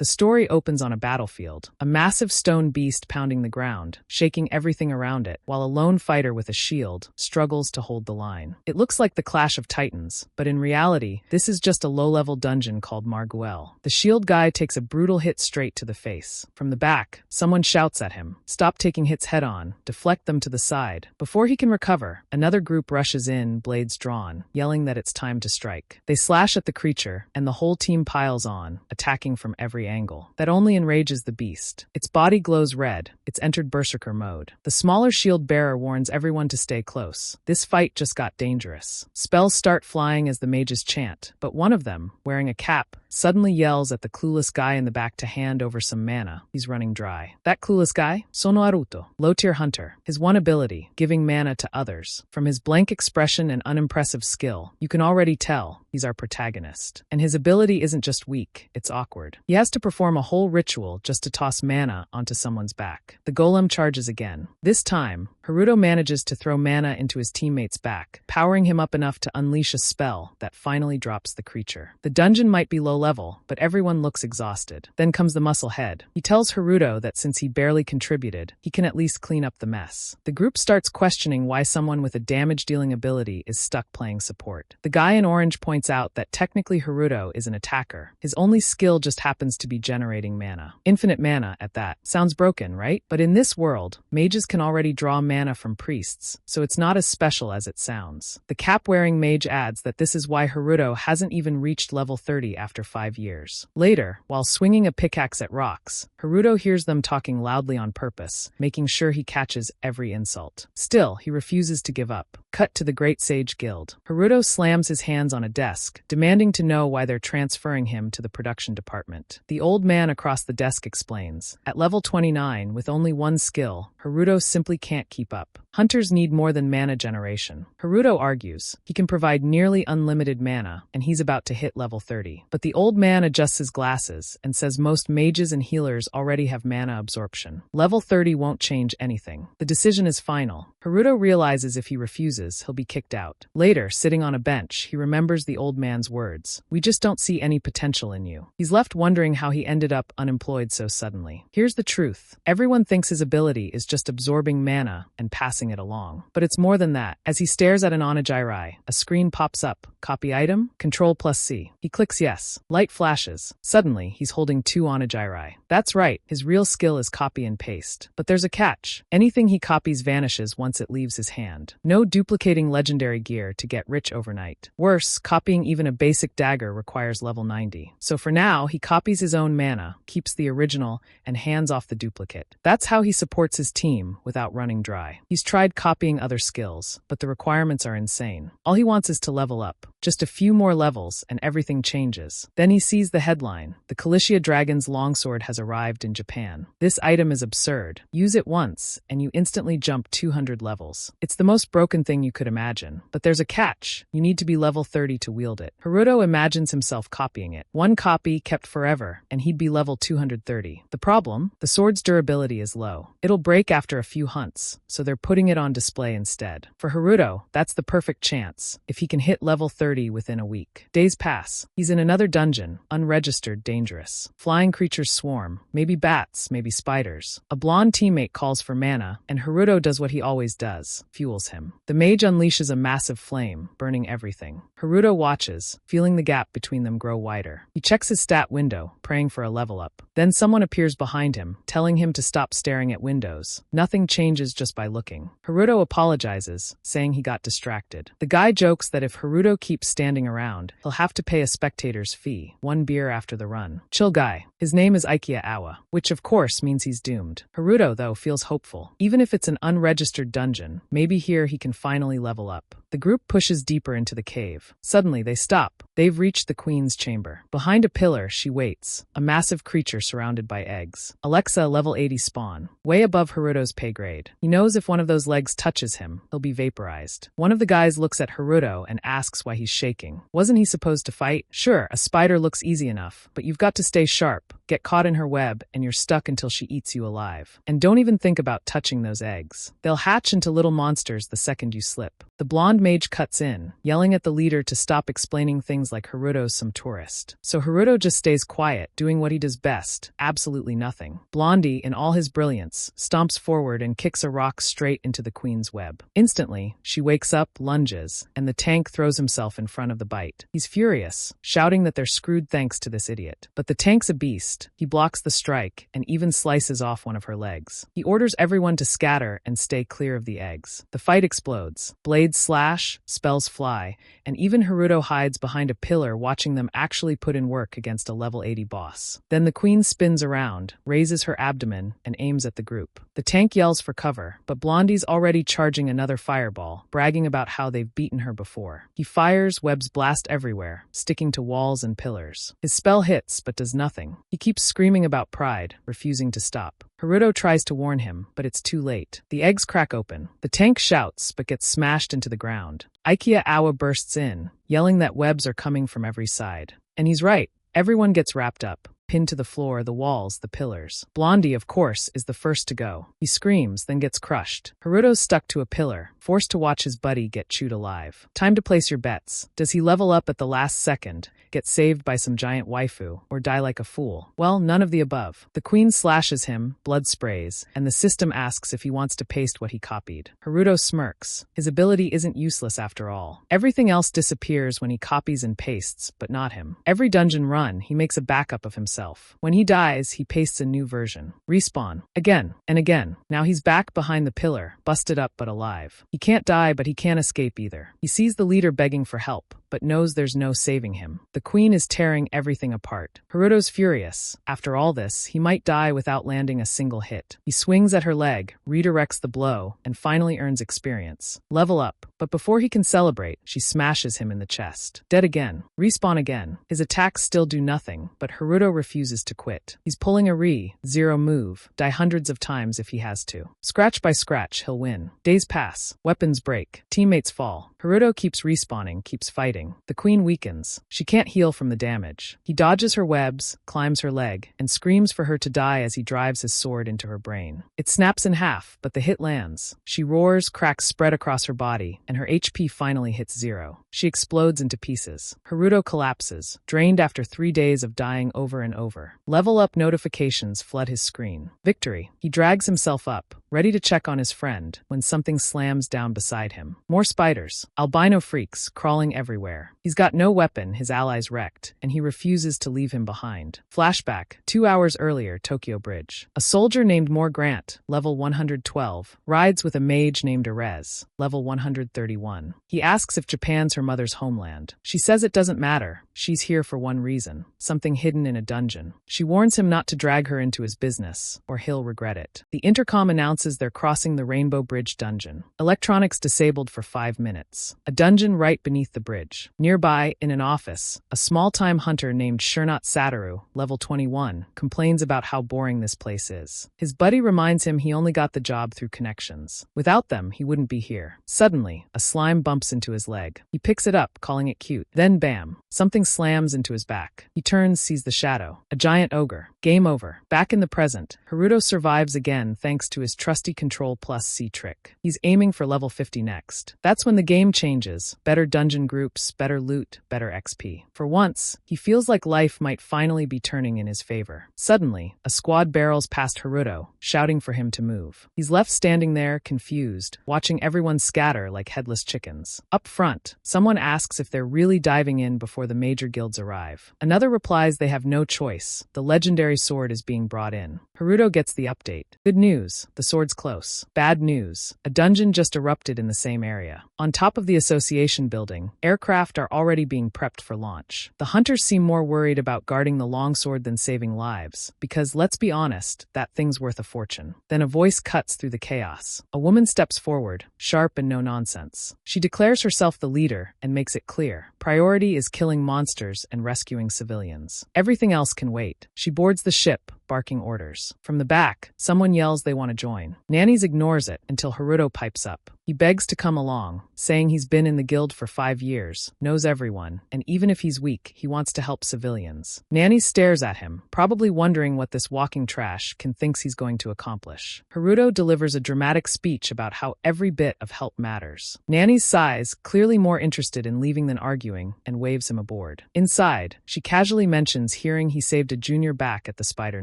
The story opens on a battlefield, a massive stone beast pounding the ground, shaking everything around it, while a lone fighter with a shield struggles to hold the line. It looks like the Clash of Titans, but in reality, this is just a low-level dungeon called Marguel. The shield guy takes a brutal hit straight to the face. From the back, someone shouts at him, "Stop taking hits head-on, deflect them to the side." Before he can recover, another group rushes in, blades drawn, yelling that it's time to strike. They slash at the creature, and the whole team piles on, attacking from every angle. That only enrages the beast. Its body glows red. It's entered berserker mode. The smaller shield bearer warns everyone to stay close. This fight just got dangerous. Spells start flying as the mages chant, but one of them, wearing a cap, suddenly yells at the clueless guy in the back to hand over some mana. He's running dry. That clueless guy? Sano Haruto, low-tier hunter. His one ability, giving mana to others. From his blank expression and unimpressive skill, you can already tell he's our protagonist. And his ability isn't just weak, it's awkward. He has to perform a whole ritual just to toss mana onto someone's back. The golem charges again. This time, Haruto manages to throw mana into his teammate's back, powering him up enough to unleash a spell that finally drops the creature. The dungeon might be low level, but everyone looks exhausted. Then comes the muscle head. He tells Haruto that since he barely contributed, he can at least clean up the mess. The group starts questioning why someone with a damage-dealing ability is stuck playing support. The guy in orange points out that technically Haruto is an attacker. His only skill just happens to be generating mana. Infinite mana at that. Sounds broken, right? But in this world, mages can already draw mana from priests, so it's not as special as it sounds. The cap-wearing mage adds that this is why Haruto hasn't even reached level 30 after 5 years. Later, while swinging a pickaxe at rocks, Haruto hears them talking loudly on purpose, making sure he catches every insult. Still, he refuses to give up. Cut to the Great Sage Guild. Haruto slams his hands on a desk, demanding to know why they're transferring him to the production department. The old man across the desk explains, at level 29, with only one skill, Haruto simply can't keep up. Hunters need more than mana generation. Haruto argues he can provide nearly unlimited mana, and he's about to hit level 30. But the old man adjusts his glasses and says most mages and healers already have mana absorption. Level 30 won't change anything. The decision is final. Haruto realizes if he refuses, he'll be kicked out. Later, sitting on a bench, he remembers the old man's words. "We just don't see any potential in you." He's left wondering how he ended up unemployed so suddenly. Here's the truth. Everyone thinks his ability is just absorbing mana and passing it along. But it's more than that. As he stares at an onigiri, a screen pops up. Copy item? Ctrl+C. He clicks yes. Light flashes. Suddenly, he's holding 2 onigiri. That's right, his real skill is copy and paste. But there's a catch. Anything he copies vanishes once it leaves his hand. No duplicating legendary gear to get rich overnight. Worse, copying even a basic dagger requires level 90. So for now, he copies his own mana, keeps the original, and hands off the duplicate. That's how he supports his team without running dry. He's tried copying other skills, but the requirements are insane. All he wants is to level up. Just a few more levels and everything changes. Then he sees the headline. The Calicia Dragon's longsword has arrived in Japan. This item is absurd. Use it once, and you instantly jump 200 levels. It's the most broken thing you could imagine. But there's a catch. You need to be level 30 to wield it. Haruto imagines himself copying it. One copy kept forever, and he'd be level 230. The problem? The sword's durability is low. It'll break after a few hunts, so they're putting it on display instead. For Haruto, that's the perfect chance, if he can hit level 30 within a week. Days pass. He's in another dungeon, unregistered, dangerous. Flying creatures swarm, maybe bats, maybe spiders. A blonde teammate calls for mana, and Haruto does what he always does, fuels him. The mage unleashes a massive flame, burning everything. Haruto watches, feeling the gap between them grow wider. He checks his stat window, praying for a level up. Then someone appears behind him, telling him to stop staring at windows. Nothing changes just by looking. Haruto apologizes, saying he got distracted. The guy jokes that if Haruto keeps standing around, he'll have to pay a spectator's fee, 1 beer after the run. Chill guy. His name is Ikea Awa, which of course means he's doomed. Haruto, though, feels hopeful. Even if it's an unregistered dungeon, maybe here he can finally level up. The group pushes deeper into the cave. Suddenly, they stop. They've reached the queen's chamber. Behind a pillar, she waits, a massive creature surrounded by eggs. Alexa, level 80 spawn, way above Haruto's pay grade. He knows if one of those legs touches him, he'll be vaporized. One of the guys looks at Haruto and asks why he's shaking. Wasn't he supposed to fight? Sure, a spider looks easy enough, but you've got to stay sharp. get caught in her web, and you're stuck until she eats you alive. And don't even think about touching those eggs. They'll hatch into little monsters the second you slip. The blonde mage cuts in, yelling at the leader to stop explaining things like Haruto's some tourist. So Haruto just stays quiet, doing what he does best, absolutely nothing. Blondie, in all his brilliance, stomps forward and kicks a rock straight into the queen's web. Instantly, she wakes up, lunges, and the tank throws himself in front of the bite. He's furious, shouting that they're screwed thanks to this idiot. But the tank's a beast. He blocks the strike and even slices off one of her legs. He orders everyone to scatter and stay clear of the eggs. The fight explodes. Blades slash, spells fly, and even Haruto hides behind a pillar watching them actually put in work against a level 80 boss. Then the queen spins around, raises her abdomen, and aims at the group. The tank yells for cover, but Blondie's already charging another fireball, bragging about how they've beaten her before. He fires, webs blast everywhere, sticking to walls and pillars. His spell hits, but does nothing. He keeps screaming about pride, refusing to stop. Haruto tries to warn him, but it's too late. The eggs crack open. The tank shouts, but gets smashed into the ground. Ikea Awa bursts in, yelling that webs are coming from every side. And he's right. Everyone gets wrapped up, pinned to the floor, the walls, the pillars. Blondie, of course, is the first to go. He screams, then gets crushed. Haruto's stuck to a pillar, forced to watch his buddy get chewed alive. Time to place your bets. Does he level up at the last second, get saved by some giant waifu, or die like a fool? Well, none of the above. The queen slashes him, blood sprays, and the system asks if he wants to paste what he copied. Haruto smirks. His ability isn't useless after all. Everything else disappears when he copies and pastes, but not him. Every dungeon run, he makes a backup of himself. When he dies, he pastes a new version. Respawn. Again and again. Now he's back behind the pillar, busted up but alive. He can't die, but he can't escape either. He sees the leader begging for help, but knows there's no saving him. The queen is tearing everything apart. Haruto's furious. After all this, he might die without landing a single hit. He swings at her leg, redirects the blow, and finally earns experience. Level up. But before he can celebrate, she smashes him in the chest. Dead again. Respawn again. His attacks still do nothing, but Haruto refuses to quit. He's pulling a zero move, die hundreds of times if he has to. Scratch by scratch, he'll win. Days pass. Weapons break. Teammates fall. Haruto keeps respawning, keeps fighting. The queen weakens. She can't heal from the damage. He dodges her webs, climbs her leg, and screams for her to die as he drives his sword into her brain. It snaps in half, but the hit lands. She roars, cracks spread across her body, and her HP finally hits 0. She explodes into pieces. Haruto collapses, drained after 3 days of dying over and over. Level up notifications flood his screen. Victory. He drags himself up, ready to check on his friend, when something slams down beside him. More spiders. Albino freaks, crawling everywhere. He's got no weapon, his allies wrecked, and he refuses to leave him behind. Flashback. 2 hours earlier, Tokyo Bridge. A soldier named Moore Grant, level 112, rides with a mage named Erez, level 131. He asks if Japan's her mother's homeland. She says it doesn't matter. She's here for one reason, something hidden in a dungeon. She warns him not to drag her into his business, or he'll regret it. The intercom announces they're crossing the Rainbow Bridge dungeon. Electronics disabled for 5 minutes. A dungeon right beneath the bridge. Nearby, in an office, a small-time hunter named Shernot Satoru, level 21, complains about how boring this place is. His buddy reminds him he only got the job through connections. Without them, he wouldn't be here. Suddenly, a slime bumps into his leg. He picks it up, calling it cute. Then bam, something slams into his back. He turns, sees the shadow. A giant ogre. Game over. Back in the present, Haruto survives again thanks to his trusty Control plus C trick. He's aiming for level 50 next. That's when the game changes. Better dungeon groups, better loot, better XP. For once, he feels like life might finally be turning in his favor. Suddenly, a squad barrels past Haruto, shouting for him to move. He's left standing there, confused, watching everyone scatter like headless chickens. Up front, someone asks if they're really diving in before the major guilds arrive. Another replies they have no choice. The legendary sword is being brought in. Haruto gets the update. Good news, the sword's close. Bad news, a dungeon just erupted in the same area. On top of the association building, aircraft are already being prepped for launch. The hunters seem more worried about guarding the longsword than saving lives, because let's be honest, that thing's worth a fortune. Then a voice cuts through the chaos. A woman steps forward, sharp and no nonsense. She declares herself the leader and makes it clear. Priority is killing monsters and rescuing civilians. Everything else can wait. She boards the ship, barking orders. From the back, someone yells they want to join. Nanny's ignores it until Haruto pipes up. He begs to come along, saying he's been in the guild for 5 years, knows everyone, and even if he's weak, he wants to help civilians. Nanny stares at him, probably wondering what this walking trash can thinks he's going to accomplish. Haruto delivers a dramatic speech about how every bit of help matters. Nanny sighs, clearly more interested in leaving than arguing, and waves him aboard. Inside, she casually mentions hearing he saved a junior back at the spider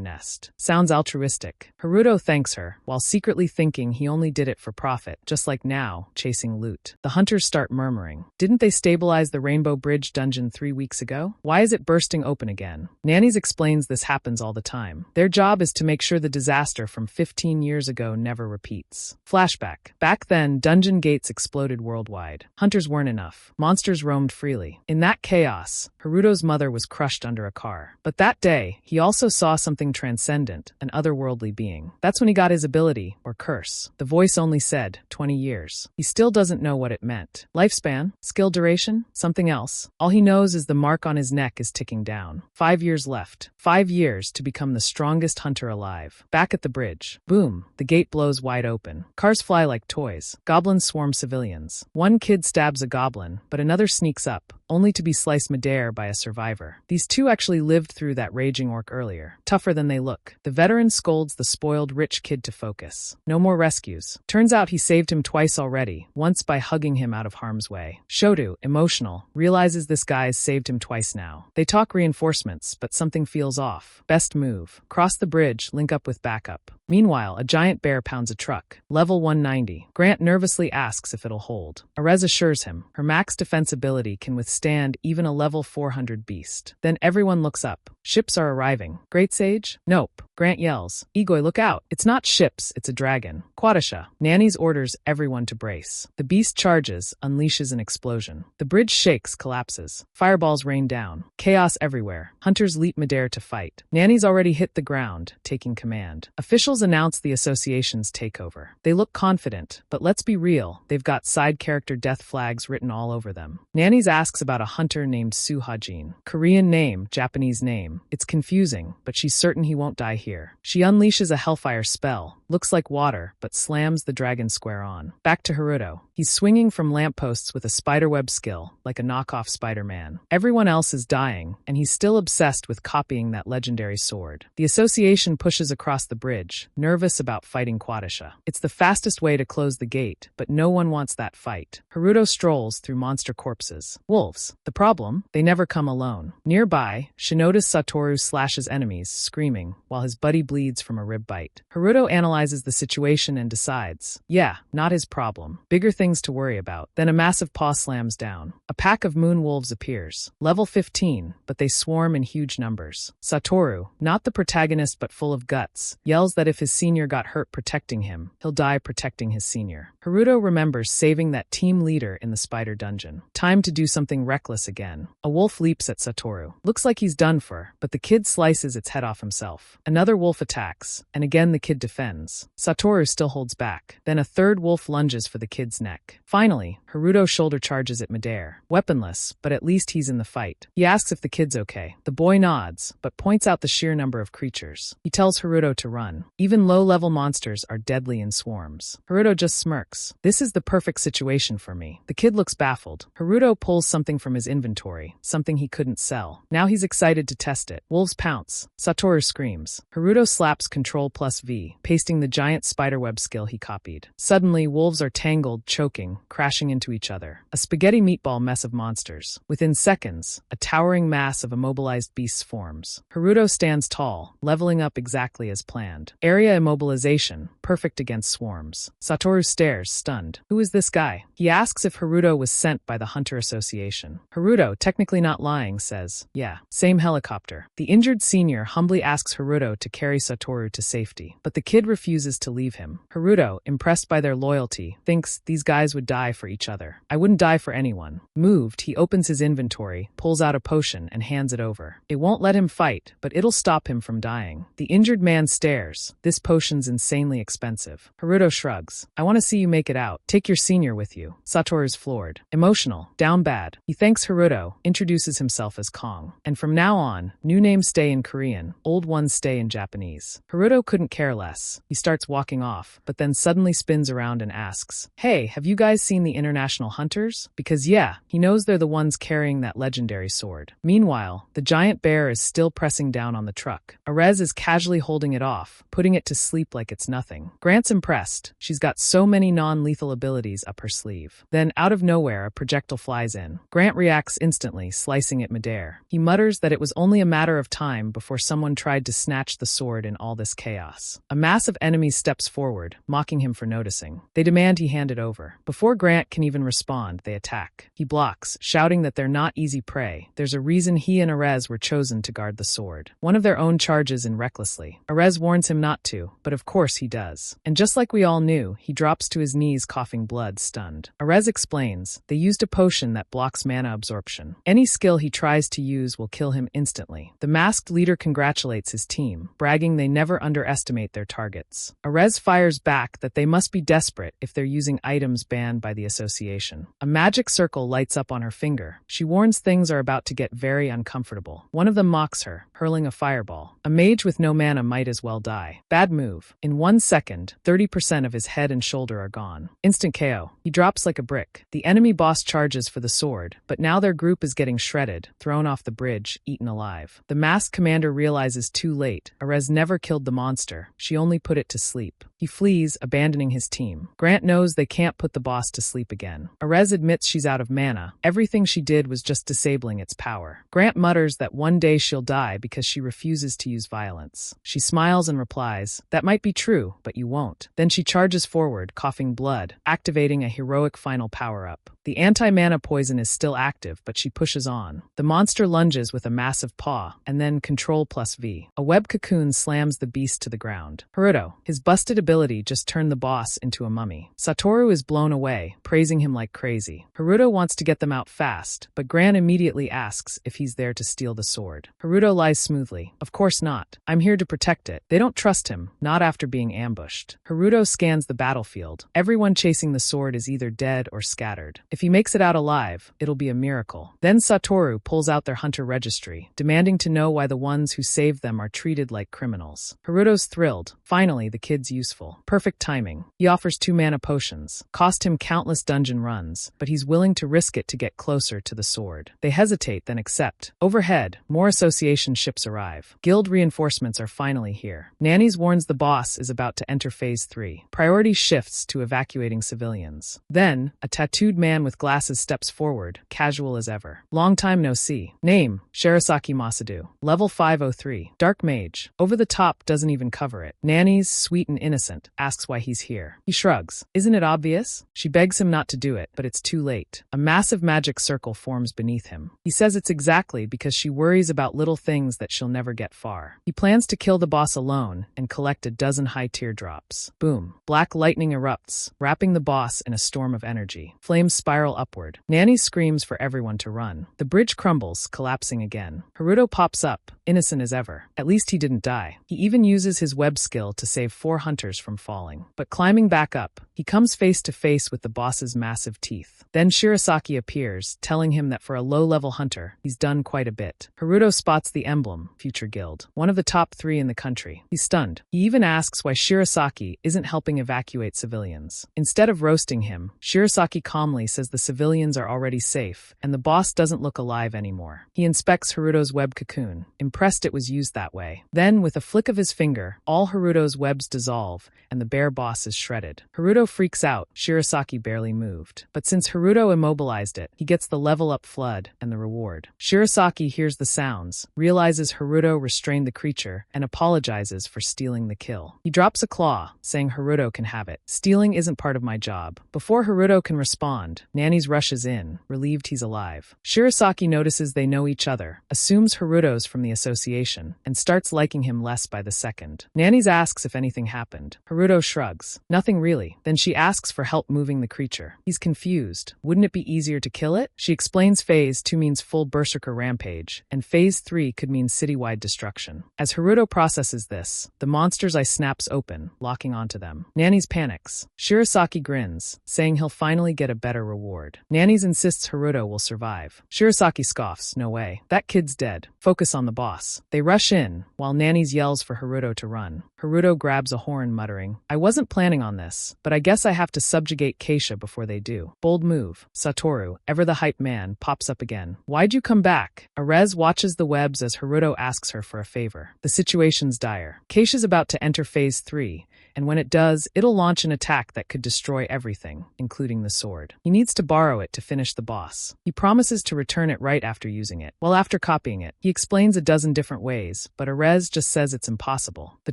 nest. Sounds altruistic. Haruto thanks her, while secretly thinking he only did it for profit, just like now, chasing loot. The hunters start murmuring. Didn't they stabilize the Rainbow Bridge dungeon 3 weeks ago? Why is it bursting open again? Nanny's explains this happens all the time. Their job is to make sure the disaster from 15 years ago never repeats. Flashback. Back then, dungeon gates exploded worldwide. Hunters weren't enough. Monsters roamed freely. In that chaos, Haruto's mother was crushed under a car. But that day, he also saw something transcendent, an otherworldly being. That's when he got his ability, or curse. The voice only said, 20 years. He still doesn't know what it meant. Lifespan? Skill duration? Something else? All he knows is the mark on his neck is ticking down. 5 years left. 5 years to become the strongest hunter alive. Back at the bridge. Boom. The gate blows wide open. Cars fly like toys. Goblins swarm civilians. One kid stabs a goblin, but another sneaks up, only to be sliced midair by a survivor. These two actually lived through that raging orc earlier. Tougher than they look. The veteran scolds the spoiled rich kid to focus. No more rescues. Turns out he saved him twice already, once by hugging him out of harm's way. Shoto, emotional, realizes this guy's saved him twice now. They talk reinforcements, but something feels off. Best move. Cross the bridge, link up with backup. Meanwhile, a giant bear pounds a truck. Level 190. Grant nervously asks if it'll hold. Arez assures him her max defense ability can withstand even a level 400 beast. Then everyone looks up. Ships are arriving. Great Sage? Nope. Grant yells. Igoi, look out. It's not ships, it's a dragon. Quatisha. Nanny's orders everyone to brace. The beast charges, unleashes an explosion. The bridge shakes, collapses. Fireballs rain down. Chaos everywhere. Hunters leap midair to fight. Nanny's already hit the ground, taking command. Officials announce the association's takeover. They look confident, but let's be real, they've got side character death flags written all over them. Nanny's asks about a hunter named Su Hajin. Korean name, Japanese name. It's confusing, but she's certain he won't die here. She unleashes a hellfire spell. Looks like water, but slams the dragon square on. Back to Haruto. He's swinging from lampposts with a spiderweb skill, like a knockoff Spider-Man. Everyone else is dying, and he's still obsessed with copying that legendary sword. The association pushes across the bridge, nervous about fighting Quatisha. It's the fastest way to close the gate, but no one wants that fight. Haruto strolls through monster corpses. Wolves. The problem? They never come alone. Nearby, Shinoda's Satoru slashes enemies, screaming, while his buddy bleeds from a rib bite. Haruto analyzes the situation and decides, yeah, not his problem. Bigger things to worry about. Then a massive paw slams down. A pack of moon wolves appears. Level 15, but they swarm in huge numbers. Satoru, not the protagonist but full of guts, yells that if his senior got hurt protecting him, he'll die protecting his senior. Haruto remembers saving that team leader in the spider dungeon. Time to do something reckless again. A wolf leaps at Satoru. Looks like he's done for, but the kid slices its head off himself. Another wolf attacks, and again the kid defends. Satoru still holds back. Then a third wolf lunges for the kid's neck. Finally, Haruto shoulder charges at midair. Weaponless, but at least he's in the fight. He asks if the kid's okay. The boy nods, but points out the sheer number of creatures. He tells Haruto to run. Even low-level monsters are deadly in swarms. Haruto just smirks. This is the perfect situation for me. The kid looks baffled. Haruto pulls something from his inventory, something he couldn't sell. Now he's excited to test it. Wolves pounce. Satoru screams. Haruto slaps Ctrl+V, pasting the giant spiderweb skill he copied. Suddenly, wolves are tangled, choking, crashing into each other. A spaghetti meatball mess of monsters. Within seconds, a towering mass of immobilized beasts forms. Haruto stands tall, leveling up exactly as planned. Area immobilization, perfect against swarms. Satoru stares, stunned. Who is this guy? He asks if Haruto was sent by the Hunter Association. Haruto, technically not lying, says, yeah, same helicopter. The injured senior humbly asks Haruto to carry Satoru to safety, but the kid refuses to leave him. Haruto, impressed by their loyalty, thinks these guys would die for each other. I wouldn't die for anyone. Moved, he opens his inventory, pulls out a potion, and hands it over. It won't let him fight, but it'll stop him from dying. The injured man stares. This potion's insanely expensive. Haruto shrugs. I want to see you make it out. Take your senior with you. Satoru's floored. Emotional. Down bad. He thanks Haruto, introduces himself as Kong. And from now on, new names stay in Korean, old ones stay in Japanese. Haruto couldn't care less. He starts walking off, but then suddenly spins around and asks, "Hey, have you guys seen the international hunters?" Because yeah, he knows they're the ones carrying that legendary sword. Meanwhile, the giant bear is still pressing down on the truck. Erez is casually holding it off, putting it to sleep like it's nothing. Grant's impressed. She's got so many non-lethal abilities up her sleeve. Then, out of nowhere, a projectile flies in. Grant reacts instantly, slicing it midair. He mutters that it was only a matter of time before someone tried to snatch the sword in all this chaos. A mass of enemies steps forward, mocking him for noticing. They demand he hand it over. Before Grant can even respond, they attack. He blocks, shouting that they're not easy prey. There's a reason he and Erez were chosen to guard the sword. One of their own charges in recklessly. Erez warns him not to, but of course he does. And just like we all knew, he drops to his knees coughing blood, stunned. Erez explains, they used a potion that blocks mana absorption. Any skill he tries to use will kill him instantly. The masked leader congratulates his team, bragging they never underestimate their targets. Erez fires back that they must be desperate if they're using items banned by the association. A magic circle lights up on her finger. She warns things are about to get very uncomfortable. One of them mocks her, hurling a fireball. A mage with no mana might as well die. Bad move. In 1 second, 30% of his head and shoulder are gone. Instant KO. He drops like a brick. The enemy boss charges for the sword, but now their group is getting shredded, thrown off the bridge, eaten alive. The masked commander realizes too late. Erez never killed the monster. She only put it to sleep. He flees, abandoning his team. Grant knows they can't put the boss to sleep again. Erez admits she's out of mana. Everything she did was just disabling its power. Grant mutters that one day she'll die because she refuses to use violence. She smiles and replies, "That might be true, but you won't." Then she charges forward, coughing blood, activating a heroic final power-up. The anti-mana poison is still active, but she pushes on. The monster lunges with a massive paw, and then Ctrl+V. A web cocoon slams the beast to the ground. Haruto, his busted ability just turned the boss into a mummy. Satoru is blown away, praising him like crazy. Haruto wants to get them out fast, but Gran immediately asks if he's there to steal the sword. Haruto lies smoothly. Of course not. I'm here to protect it. They don't trust him, not after being ambushed. Haruto scans the battlefield. Everyone chasing the sword is either dead or scattered. If he makes it out alive, it'll be a miracle. Then Satoru pulls out their hunter registry, demanding to know why the ones who saved them are treated like criminals. Haruto's thrilled. Finally, the kid's useful. Perfect timing. He offers 2 mana potions. Cost him countless dungeon runs, but he's willing to risk it to get closer to the sword. They hesitate, then accept. Overhead, more association ships arrive. Guild reinforcements are finally here. Nanny's warns the boss is about to enter Phase 3. Priority shifts to evacuating civilians. Then, a tattooed man with glasses steps forward, casual as ever. Long time no see. Name, Shirisaki Masadu. Level 503. Dark Mage. Over the top doesn't even cover it. Nanny's, sweet and innocent, asks why he's here. He shrugs. Isn't it obvious? She begs him not to do it, but it's too late. A massive magic circle forms beneath him. He says it's exactly because she worries about little things that she'll never get far. He plans to kill the boss alone and collect a dozen high teardrops. Boom. Black lightning erupts, wrapping the boss in a storm of energy. Flames spiral upward. Nanny screams for everyone to run. The bridge crumbles, collapsing again. Haruto pops up, innocent as ever. At least he didn't die. He even uses his web skill to save 4 hunters from falling. But climbing back up, he comes face to face with the boss's massive teeth. Then Shirisaki appears, telling him that for a low-level hunter, he's done quite a bit. Haruto spots the emblem, Future Guild, one of the top 3 in the country. He's stunned. He even asks why Shirisaki isn't helping evacuate civilians. Instead of roasting him, Shirisaki calmly says the civilians are already safe, and the boss doesn't look alive anymore. He inspects Haruto's web cocoon, impressed it was used that way. Then, with a flick of his finger, all Haruto's webs dissolve, and the bear boss is shredded. Haruto freaks out. Shirisaki barely moved. But since Haruto immobilized it, he gets the level-up flood and the reward. Shirisaki hears the sounds, realizes Haruto restrained the creature, and apologizes for stealing the kill. He drops a claw, saying Haruto can have it. Stealing isn't part of my job. Before Haruto can respond, Nanny's rushes in, relieved he's alive. Shirisaki notices they know each other, assumes Haruto's from the association, and starts liking him less by the second. Nanny's asks if anything happened. Haruto shrugs. Nothing really. Then she asks for help moving the creature. He's confused. Wouldn't it be easier to kill it? She explains Phase 2 means full berserker rampage, and Phase 3 could mean citywide destruction. As Haruto processes this, the monster's eye snaps open, locking onto them. Nanny's panics. Shirasaki grins, saying he'll finally get a better reward. Nanny's insists Haruto will survive. Shirasaki scoffs, no way. That kid's dead. Focus on the boss. They rush in, while Nanny's yells for Haruto to run. Haruto grabs a horn, muttering, I wasn't planning on this, but I guess I have to subjugate Keisha before they do. Bold move. Satoru, ever the hype man, pops up again. Why'd you come back? Erez watches the webs as Haruto asks her for a favor. The situation's dire. Keisha's about to enter Phase 3, and when it does, it'll launch an attack that could destroy everything, including the sword. He needs to borrow it to finish the boss. He promises to return it right after using it. Well, after copying it, he explains a dozen different ways, but Erez just says it's impossible. The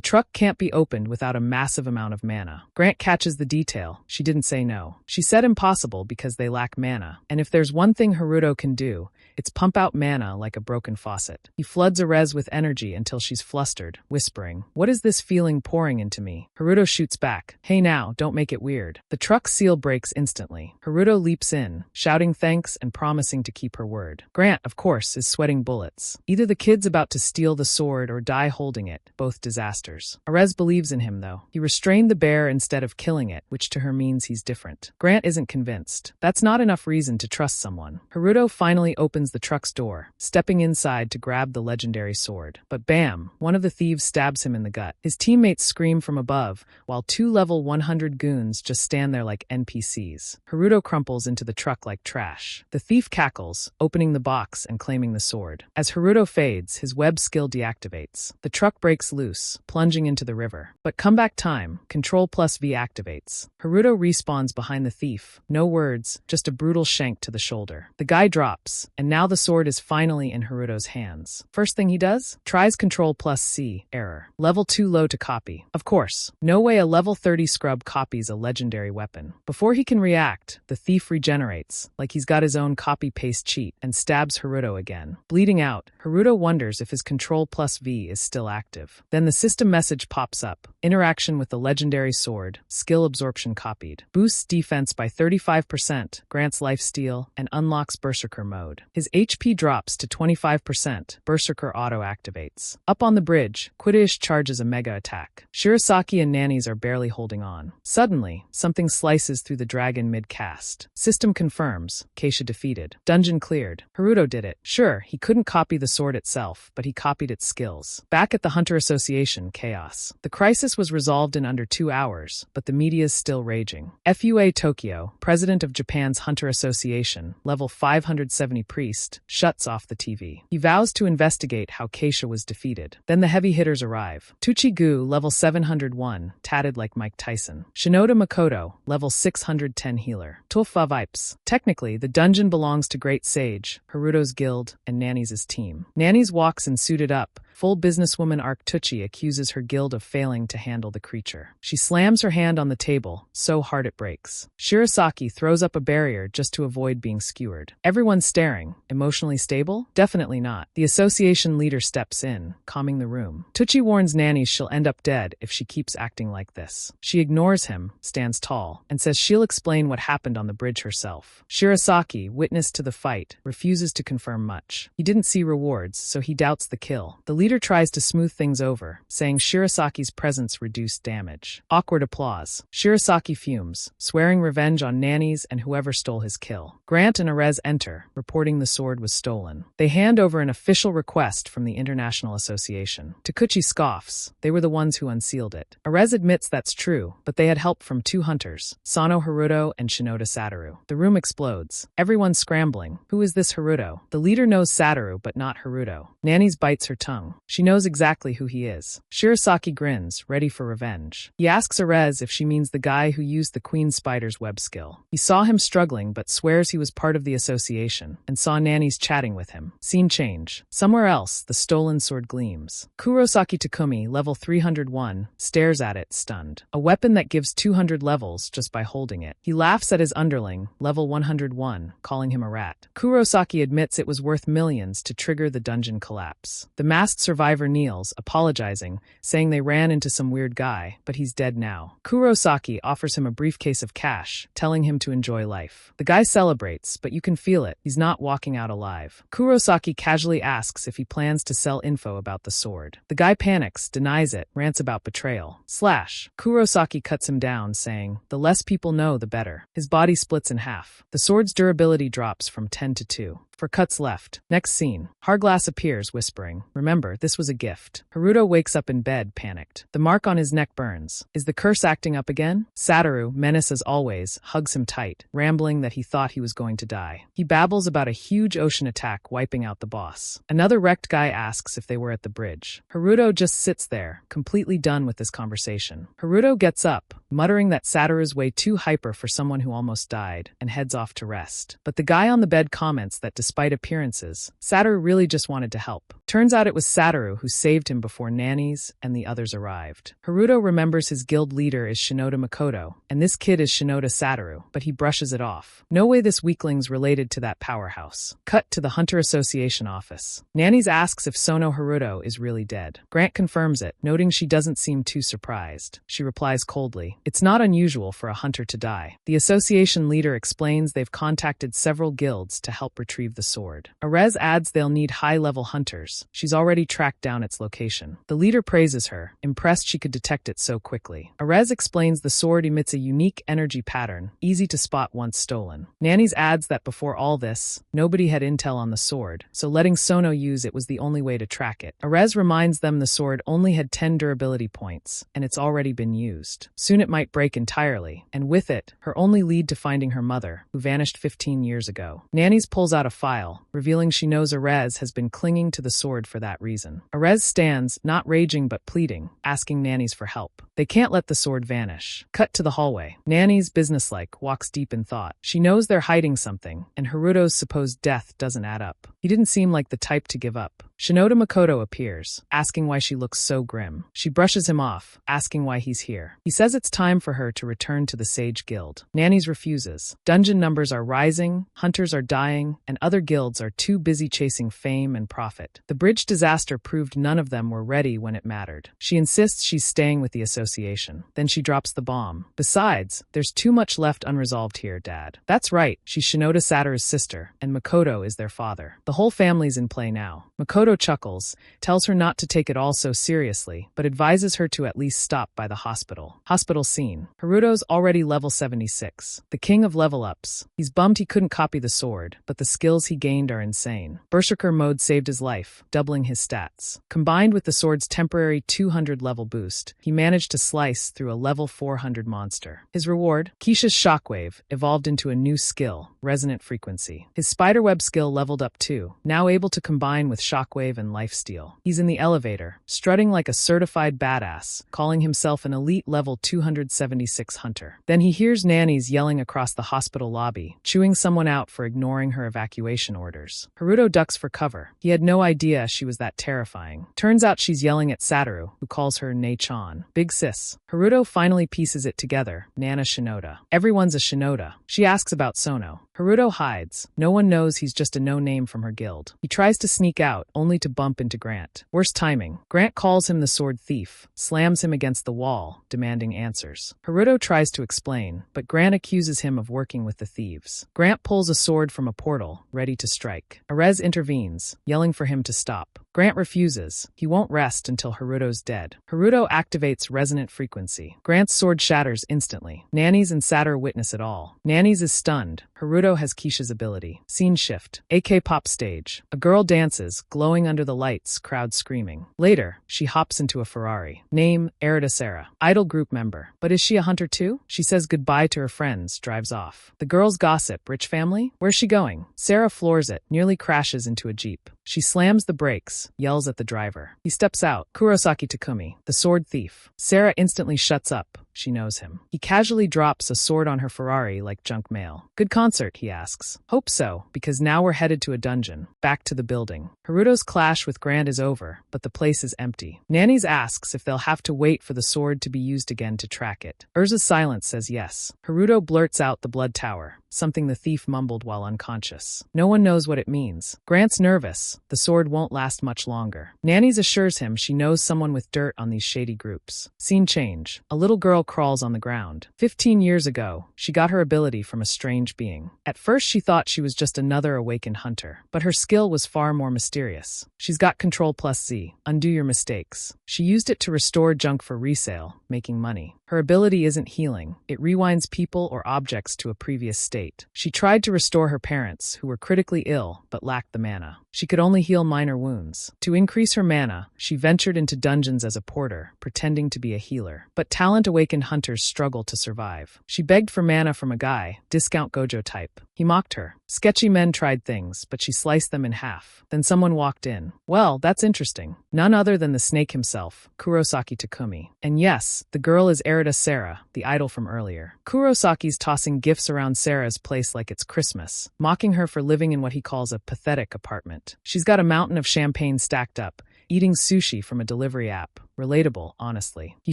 truck can't be opened without a massive amount of mana. Grant catches the detail. She didn't say no. She said impossible because they lack mana, and if there's one thing Haruto can do, it's pump out mana like a broken faucet. He floods Erez with energy until she's flustered, whispering, what is this feeling pouring into me? Haruto shoots back, hey now, don't make it weird. The truck's seal breaks instantly. Haruto leaps in, shouting thanks and promising to keep her word. Grant, of course, is sweating bullets. Either the kid's about to steal the sword or die holding it, both disasters. Erez believes in him, though. He restrained the bear instead of killing it, which to her means he's different. Grant isn't convinced. That's not enough reason to trust someone. Haruto finally opens the truck's door, stepping inside to grab the legendary sword. But bam, one of the thieves stabs him in the gut. His teammates scream from above, while two level 100 goons just stand there like NPCs. Haruto crumples into the truck like trash. The thief cackles, opening the box and claiming the sword. As Haruto fades, his web skill deactivates. The truck breaks loose, plunging into the river. But comeback time, Control+V activates. Haruto respawns behind the thief. No words, just a brutal shank to the shoulder. The guy drops, and now the sword is finally in Haruto's hands. First thing he does? Tries Control+C, error. Level too low to copy. Of course, no way a level 30 scrub copies a legendary weapon. Before he can react, the thief regenerates, like he's got his own copy-paste cheat, and stabs Haruto again. Bleeding out, Haruto wonders if his Control+V is still active. Then the system message pops up. Interaction with the legendary sword, skill absorption copied. Boosts defense by 35%, grants lifesteal, and unlocks Berserker mode. His HP drops to 25%, Berserker auto activates. Up on the bridge, Quidditch charges a mega attack. Shirasaki and Nannies are barely holding on. Suddenly, something slices through the dragon mid-cast. System confirms, Keisha defeated. Dungeon cleared. Haruto did it. Sure, he couldn't copy the sword itself, but he copied its skills. Back at the Hunter Association, chaos. The crisis was resolved in under 2 hours, but the media's still raging. FUA Tokyo, president of Japan's Hunter Association, level 570 priest, shuts off the TV. He vows to investigate how Keisha was defeated. Then the heavy hitters arrive. Tuchi-gu, level 701, tatted like Mike Tyson. Shinoda Makoto, level 610 healer. Tulfa Vipes. Technically, the dungeon belongs to Great Sage, Haruto's guild, and Nanny's team. Nanny's walks in suited up. Full businesswoman Tuchi accuses her guild of failing to handle the creature. She slams her hand on the table, so hard it breaks. Shirasaki throws up a barrier just to avoid being skewered. Everyone's staring. Emotionally stable? Definitely not. The association leader steps in, calming the room. Tuchi warns Nanny she'll end up dead if she keeps acting like this. She ignores him, stands tall, and says she'll explain what happened on the bridge herself. Shirasaki, witness to the fight, refuses to confirm much. He didn't see rewards, so he doubts the kill. The leader tries to smooth things over, saying Shirasaki's presence reduced damage. Awkward applause. Shirasaki fumes, swearing revenge on Nannies and whoever stole his kill. Grant and Erez enter, reporting the sword was stolen. They hand over an official request from the International Association. Takuchi scoffs. They were the ones who unsealed it. Erez admits that's true, but they had help from 2 hunters, Sano Haruto and Shinoda Satoru. The room explodes. Everyone's scrambling. Who is this Haruto? The leader knows Satoru, but not Haruto. Nanny's bites her tongue. She knows exactly who he is. Shirasaki grins, ready for revenge. He asks Erez if she means the guy who used the Queen Spider's web skill. He saw him struggling but swears he was part of the association, and saw Nanny's chatting with him. Scene change. Somewhere else, the stolen sword gleams. Kurosaki Takumi, level 301, stares at it, stunned. A weapon that gives 200 levels just by holding it. He laughs at his underling, level 101, calling him a rat. Kurosaki admits it was worth millions to trigger the dungeon collapse. The masked survivor kneels, apologizing, saying they ran into some weird guy, but he's dead now. Kurosaki offers him a briefcase of cash, telling him to enjoy life. The guy celebrates, but you can feel it. He's not walking out alive. Kurosaki casually asks if he plans to sell info about the sword. The guy panics, denies it, rants about betrayal. Kurosaki cuts him down, saying, "The less people know, the better." His body splits in half. The sword's durability drops from 10 to 2. For cuts left. Next scene. Harglass appears, whispering, "Remember, this was a gift." Haruto wakes up in bed, panicked. The mark on his neck burns. Is the curse acting up again? Satoru, menace as always, hugs him tight, rambling that he thought he was going to die. He babbles about a huge ocean attack wiping out the boss. Another wrecked guy asks if they were at the bridge. Haruto just sits there, completely done with this conversation. Haruto gets up, muttering that Satoru's way too hyper for someone who almost died, and heads off to rest. But the guy on the bed comments that despite appearances, Satoru really just wanted to help. Turns out it was Satoru who saved him before nannies and the others arrived. Haruto remembers his guild leader is Shinoda Makoto, and this kid is Shinoda Satoru, but he brushes it off. No way this weakling's related to that powerhouse. Cut to the Hunter Association office. Nannies asks if Sano Haruto is really dead. Grant confirms it, noting she doesn't seem too surprised. She replies coldly, "It's not unusual for a hunter to die." The association leader explains they've contacted several guilds to help retrieve the sword. Erez adds they'll need high-level hunters. She's already tracked down its location. The leader praises her, impressed she could detect it so quickly. Erez explains the sword emits a unique energy pattern, easy to spot once stolen. Nannies adds that before all this, nobody had intel on the sword, so letting Sono use it was the only way to track it. Erez reminds them the sword only had 10 durability points, and it's already been used. Soon it might break entirely, and with it, her only lead to finding her mother, who vanished 15 years ago. Nannies pulls out a file, revealing she knows Erez has been clinging to the sword for that reason. Erez stands, not raging but pleading, asking Nannies for help. They can't let the sword vanish. Cut to the hallway. Nannies, businesslike, walks deep in thought. She knows they're hiding something, and Haruto's supposed death doesn't add up. He didn't seem like the type to give up. Shinoda Makoto appears, asking why she looks so grim. She brushes him off, asking why he's here. He says it's time for her to return to the Sage Guild. Nannies refuses. Dungeon numbers are rising, hunters are dying, and other guilds are too busy chasing fame and profit. The bridge disaster proved none of them were ready when it mattered. She insists she's staying with the association. Then she drops the bomb. "Besides, there's too much left unresolved here, Dad." That's right, she's Shinoda Satoru's sister, and Makoto is their father. The whole family's in play now. Makoto chuckles, tells her not to take it all so seriously, but advises her to at least stop by the hospital. Hospital scene. Haruto's already level 76, the king of level-ups. He's bummed he couldn't copy the sword, but the skills he gained are insane. Berserker mode saved his life, doubling his stats. Combined with the sword's temporary 200 level boost, he managed to slice through a level 400 monster. His reward? Kisha's shockwave, evolved into a new skill, resonant frequency. His spiderweb skill leveled up too, now able to combine with shockwave and lifesteal. He's in the elevator, strutting like a certified badass, calling himself an elite level 276 hunter. Then he hears nannies yelling across the hospital lobby, chewing someone out for ignoring her evacuation orders. Haruto ducks for cover. He had no idea she was that terrifying. Turns out she's yelling at Satoru, who calls her Nei-chan. Big sis. Haruto finally pieces it together, Nana Shinoda. Everyone's a Shinoda. She asks about Sono. Haruto hides. No one knows he's just a no-name from her guild. He tries to sneak out, only to bump into Grant. Worst timing. Grant calls him the sword thief, slams him against the wall, demanding answers. Haruto tries to explain, but Grant accuses him of working with the thieves. Grant pulls a sword from a portal, ready to strike. Erez intervenes, yelling for him to stop. Grant refuses. He won't rest until Haruto's dead. Haruto activates resonant frequency. Grant's sword shatters instantly. Nannies and Satoru witness it all. Nannies is stunned. Haruto has Kisha's ability. Scene shift. AK pop stage. A girl dances, glowing under the lights, crowd screaming. Later, she hops into a Ferrari. Name, Erida Sarah. Idol group member. But is she a hunter too? She says goodbye to her friends, drives off. The girls gossip. Rich family? Where's she going? Sarah floors it, nearly crashes into a jeep. She slams the brakes, yells at the driver. He steps out. Kurosaki Takumi, the sword thief. Sarah instantly shuts up. She knows him. He casually drops a sword on her Ferrari like junk mail. Good concert, he asks. Hope so, because now we're headed to a dungeon. Back to the building. Haruto's clash with Grant is over, but the place is empty. Nannies asks if they'll have to wait for the sword to be used again to track it. Urza's silence says yes. Haruto blurts out the blood tower, something the thief mumbled while unconscious. No one knows what it means. Grant's nervous. The sword won't last much longer. Nanny's assures him she knows someone with dirt on these shady groups. Scene change. A little girl crawls on the ground. 15 years ago, she got her ability from a strange being. At first she thought she was just another awakened hunter, but her skill was far more mysterious. She's got Control plus Z, undo your mistakes. She used it to restore junk for resale, making money. Her ability isn't healing. It rewinds people or objects to a previous state. She tried to restore her parents, who were critically ill but lacked the mana. She could only heal minor wounds. To increase her mana, she ventured into dungeons as a porter, pretending to be a healer. But talent-awakened hunters struggle to survive. She begged for mana from a guy, discount Gojo type. He mocked her. Sketchy men tried things, but she sliced them in half. Then someone walked in. Well, that's interesting. None other than the snake himself, Kurosaki Takumi. And yes, the girl is Errand, Sarah, the idol from earlier. Kurosaki's tossing gifts around Sarah's place like it's Christmas, mocking her for living in what he calls a pathetic apartment. She's got a mountain of champagne stacked up, eating sushi from a delivery app. Relatable, honestly. He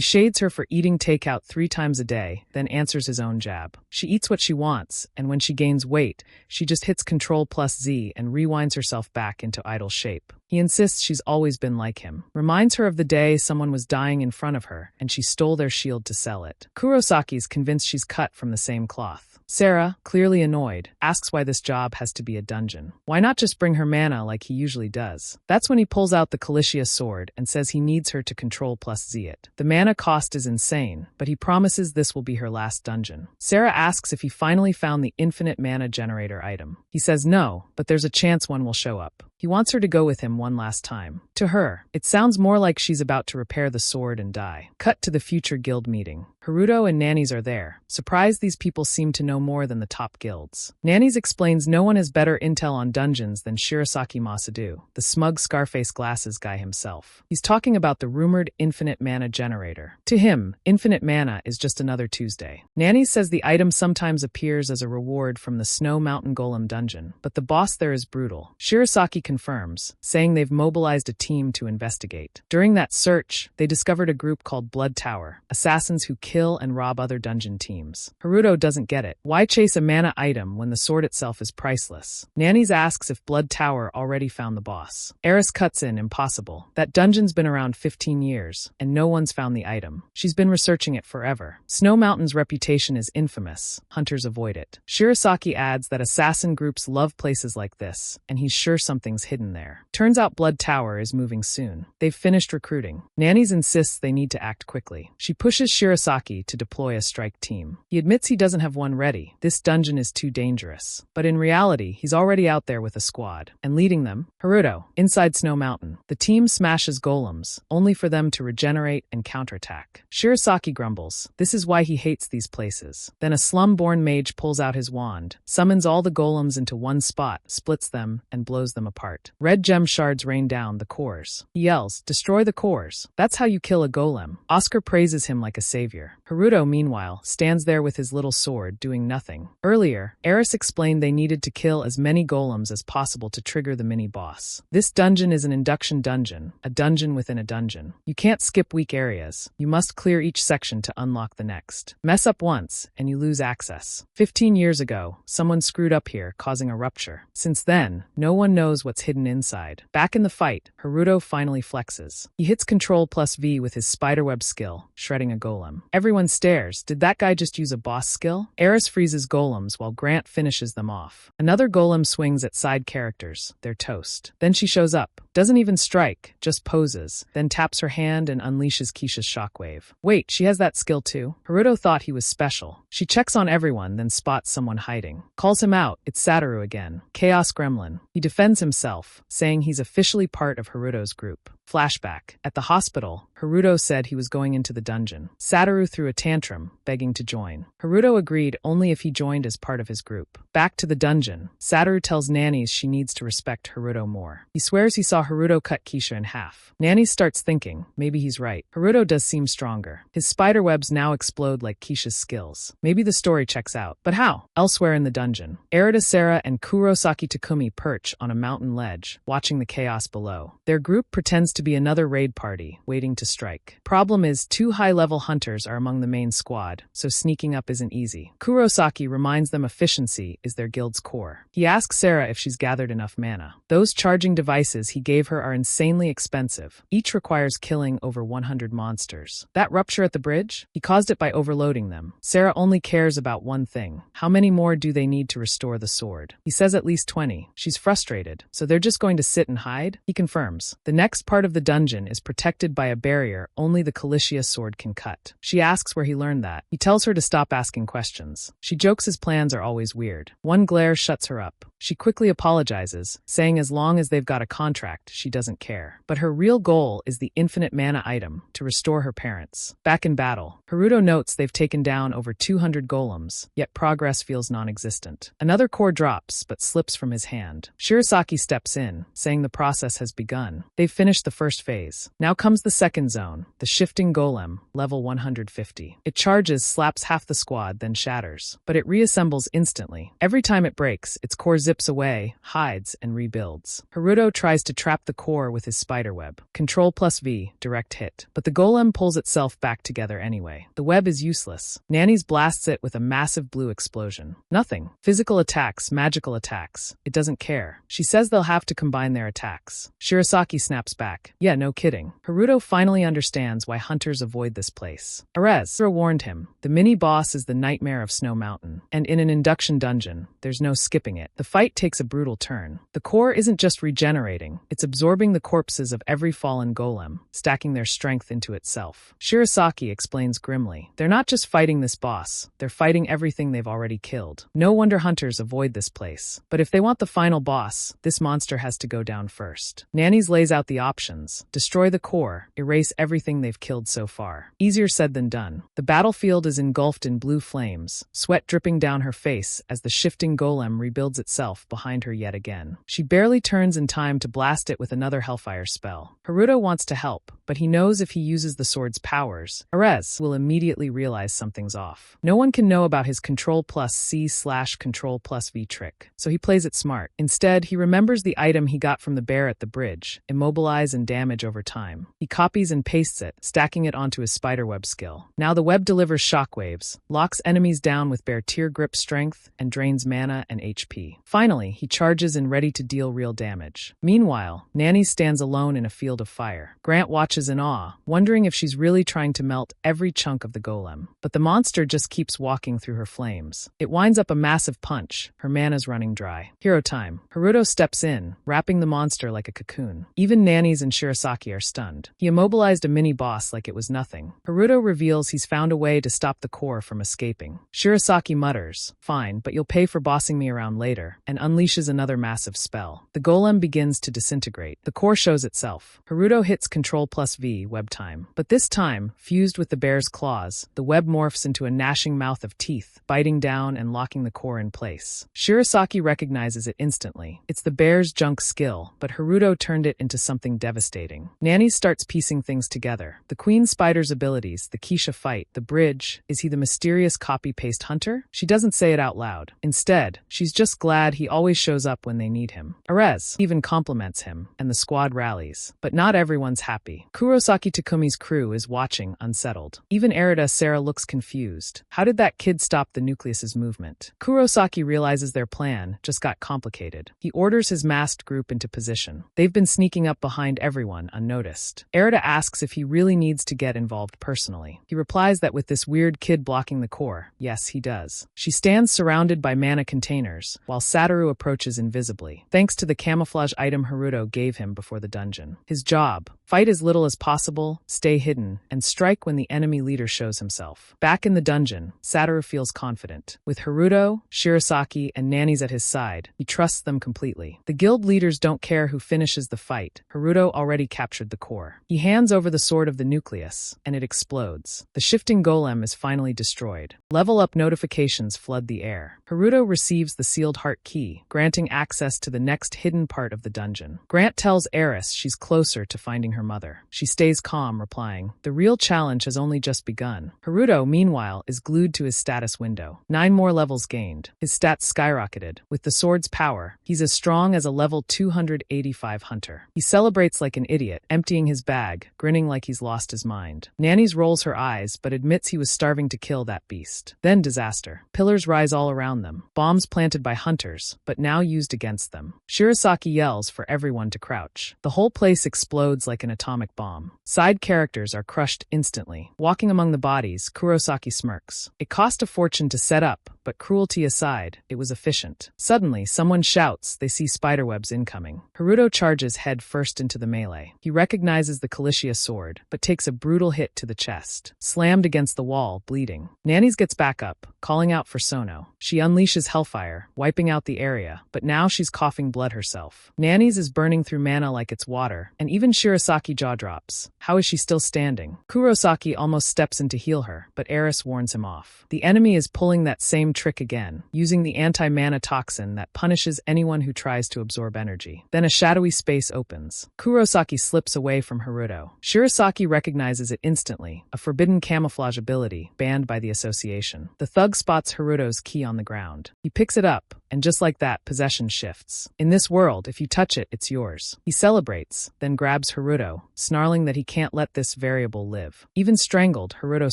shades her for eating takeout 3 times a day, then answers his own jab. She eats what she wants, and when she gains weight, she just hits Control plus Z and rewinds herself back into idol shape. He insists she's always been like him. Reminds her of the day someone was dying in front of her, and she stole their shield to sell it. Kurosaki's convinced she's cut from the same cloth. Sarah, clearly annoyed, asks why this job has to be a dungeon. Why not just bring her mana like he usually does? That's when he pulls out the Calicia sword and says he needs her to Control plus Z it. The mana cost is insane, but he promises this will be her last dungeon. Sarah asks if he finally found the infinite mana generator item. He says no, but there's a chance one will show up. He wants her to go with him one last time. To her, it sounds more like she's about to repair the sword and die. Cut to the future guild meeting. Haruto and Nannies are there. Surprised these people seem to know more than the top guilds. Nannies explains no one has better intel on dungeons than Shirasaki Masadu, the smug Scarface glasses guy himself. He's talking about the rumored infinite mana generator. To him, infinite mana is just another Tuesday. Nannies says the item sometimes appears as a reward from the Snow Mountain Golem dungeon, but the boss there is brutal. Shirasaki confirms, saying they've mobilized a team to investigate. During that search, they discovered a group called Blood Tower, assassins who kill and rob other dungeon teams. Haruto doesn't get it. Why chase a mana item when the sword itself is priceless? Nannies asks if Blood Tower already found the boss. Eris cuts in, impossible. That dungeon's been around 15 years, and no one's found the item. She's been researching it forever. Snow Mountain's reputation is infamous. Hunters avoid it. Shirasaki adds that assassin groups love places like this, and he's sure something's hidden there. Turns out Blood Tower is moving soon. They've finished recruiting. Nannies insists they need to act quickly. She pushes Shirasaki to deploy a strike team. He admits he doesn't have one ready. This dungeon is too dangerous. But in reality, he's already out there with a squad. And leading them, Haruto, inside Snow Mountain. The team smashes golems, only for them to regenerate and counterattack. Shirasaki grumbles. This is why he hates these places. Then a slum-born mage pulls out his wand, summons all the golems into one spot, splits them, and blows them apart. Red gem shards rain down the cores. He yells, "Destroy the cores. That's how you kill a golem." Oscar praises him like a savior. Haruto, meanwhile, stands there with his little sword, doing nothing. Earlier, Eris explained they needed to kill as many golems as possible to trigger the mini-boss. This dungeon is an induction dungeon, a dungeon within a dungeon. You can't skip weak areas. You must clear each section to unlock the next. Mess up once, and you lose access. 15 years ago, someone screwed up here, causing a rupture. Since then, no one knows what's hidden inside. Back in the fight, Haruto finally flexes. He hits Control plus V with his spiderweb skill, shredding a golem. Everyone stares. Did that guy just use a boss skill? Eris freezes golems while Grant finishes them off. Another golem swings at side characters. They're toast. Then she shows up. Doesn't even strike, just poses, then taps her hand and unleashes Keisha's shockwave. Wait, she has that skill too? Haruto thought he was special. She checks on everyone, then spots someone hiding. Calls him out. It's Satoru again. Chaos Gremlin. He defends himself, saying he's officially part of Haruto's group. Flashback. At the hospital, Haruto said he was going into the dungeon. Satoru threw a tantrum, begging to join. Haruto agreed only if he joined as part of his group. Back to the dungeon, Satoru tells Nannies she needs to respect Haruto more. He swears he saw Haruto cut Keisha in half. Nannies starts thinking, maybe he's right. Haruto does seem stronger. His spiderwebs now explode like Keisha's skills. Maybe the story checks out. But how? Elsewhere in the dungeon, Errand, Sarah, and Kurosaki Takumi perch on a mountain ledge, watching the chaos below. Their group pretends to be another raid party, waiting to strike. Problem is, 2 high-level hunters are among the main squad, so sneaking up isn't easy. Kurosaki reminds them efficiency is their guild's core. He asks Sarah if she's gathered enough mana. Those charging devices he gave her are insanely expensive. Each requires killing over 100 monsters. That rupture at the bridge? He caused it by overloading them. Sarah only cares about one thing. How many more do they need to restore the sword? He says at least 20. She's frustrated. So they're just going to sit and hide? He confirms. The next part of the dungeon is protected by a barrier only the Calicia sword can cut. She asks where he learned that. He tells her to stop asking questions. She jokes his plans are always weird. One glare shuts her up. She quickly apologizes, saying as long as they've got a contract, she doesn't care. But her real goal is the infinite mana item to restore her parents. Back in battle, Haruto notes they've taken down over 200 golems, yet progress feels non-existent. Another core drops, but slips from his hand. Shirasaki steps in, saying the process has begun. They've finished the first phase. Now comes the second zone, the shifting golem, level 150. It charges, slaps half the squad, then shatters. But it reassembles instantly. Every time it breaks, its core zips away, hides, and rebuilds. Haruto tries to trap the core with his spiderweb. Ctrl+V, direct hit. But the golem pulls itself back together anyway. The web is useless. Nanny's blasts it with a massive blue explosion. Nothing. Physical attacks, magical attacks. It doesn't care. She says they'll have to combine their attacks. Shirasaki snaps back. Yeah, no kidding. Haruto finally understands why hunters avoid this place. Erez warned him. The mini-boss is the nightmare of Snow Mountain. And in an induction dungeon, there's no skipping it. The fight takes a brutal turn. The core isn't just regenerating, it's absorbing the corpses of every fallen golem, stacking their strength into itself. Shirasaki explains grimly. They're not just fighting this boss, they're fighting everything they've already killed. No wonder hunters avoid this place. But if they want the final boss, this monster has to go down first. Nanny's lays out the options. Destroy the core, erase everything they've killed so far. Easier said than done. The battlefield is engulfed in blue flames, sweat dripping down her face as the shifting golem rebuilds itself behind her yet again. She barely turns in time to blast it with another Hellfire spell. Haruto wants to help, but he knows if he uses the sword's powers, Erez will immediately realize something's off. No one can know about his Ctrl+C/Ctrl+V trick, so he plays it smart. Instead, he remembers the item he got from the bear at the bridge, immobilize and damage over time. He copies and pastes it, stacking it onto his spiderweb skill. Now the web delivers shockwaves, locks enemies down with bare tear grip strength, and drains mana and HP. Finally, he charges in ready to deal real damage. Meanwhile, Nanny stands alone in a field of fire. Grant watches in awe, wondering if she's really trying to melt every chunk of the golem. But the monster just keeps walking through her flames. It winds up a massive punch, her mana's running dry. Hero time. Haruto steps in, wrapping the monster like a cocoon. Even Nanny's and Shirasaki are stunned. He immobilized a mini-boss like it was nothing. Haruto reveals he's found a way to stop the core from escaping. Shirasaki mutters, "Fine, but you'll pay for bossing me around later," and unleashes another massive spell. The golem begins to disintegrate. The core shows itself. Haruto hits Ctrl+V, web time. But this time, fused with the bear's claws, the web morphs into a gnashing mouth of teeth, biting down and locking the core in place. Shirasaki recognizes it instantly. It's the bear's junk skill, but Haruto turned it into something devastating. Nanny starts piecing things together. The Queen Spider's abilities, the Keisha fight, the bridge. Is he the mysterious copy-paste hunter? She doesn't say it out loud. Instead, she's just glad he always shows up when they need him. Erez even compliments him, and the squad rallies. But not everyone's happy. Kurosaki Takumi's crew is watching, unsettled. Even Erida Sarah looks confused. How did that kid stop the nucleus's movement? Kurosaki realizes their plan just got complicated. He orders his masked group into position. They've been sneaking up behind everyone unnoticed. Erida asks if he really needs to get involved personally. He replies that with this weird kid blocking the core, yes, he does. She stands surrounded by mana containers, while Satoru approaches invisibly, thanks to the camouflage item Haruto gave him before the dungeon. His job: fight as little as possible, stay hidden, and strike when the enemy leader shows himself. Back in the dungeon, Satoru feels confident. With Haruto, Shirasaki, and Nanny's at his side, he trusts them completely. The guild leaders don't care who finishes the fight. Haruto already captured the core. He hands over the sword of the nucleus, and it explodes. The shifting golem is finally destroyed. Level up notifications flood the air. Haruto receives the sealed heart key, granting access to the next hidden part of the dungeon. Grant tells Eris she's closer to finding her mother. She stays calm, replying, "The real challenge has only just begun." Haruto, meanwhile, is glued to his status window. 9 more levels gained. His stats skyrocketed. With the sword's power, he's as strong as a level 285 hunter. He celebrates like an idiot, emptying his bag, grinning like he's lost his mind. Nanny's rolls her eyes, but admits he was starving to kill that beast. Then disaster. Pillars rise all around them. Bombs planted by hunters, but now used against them. Shirasaki yells for everyone to crouch. The whole place explodes like an atomic bomb. Side characters are crushed instantly. Walking among the bodies, Kurosaki smirks. It cost a fortune to set up, but cruelty aside, it was efficient. Suddenly, someone shouts they see spiderwebs incoming. Haruto charges head first into the melee. He recognizes the Calicia sword, but takes a brutal hit to the chest. Slammed against the wall, bleeding. Nanny's gets back up, calling out for Sono. She unleashes hellfire, wiping out the area, but now she's coughing blood herself. Nanny's is burning through mana like it's water, and even Shirasaki jaw drops. How is she still standing? Kurosaki almost steps in to heal her, but Eris warns him off. The enemy is pulling that same trick again, using the anti-mana toxin that punishes anyone who tries to absorb energy. Then a shadowy space opens. Kurosaki slips away from Haruto. Shirasaki recognizes it instantly, a forbidden camouflage ability, banned by the association. The thug spots Haruto's key on the ground. He picks it up, and just like that, possession shifts. In this world, if you touch it, it's yours. He celebrates, then grabs Haruto, snarling that he can't let this variable live. Even strangled, Haruto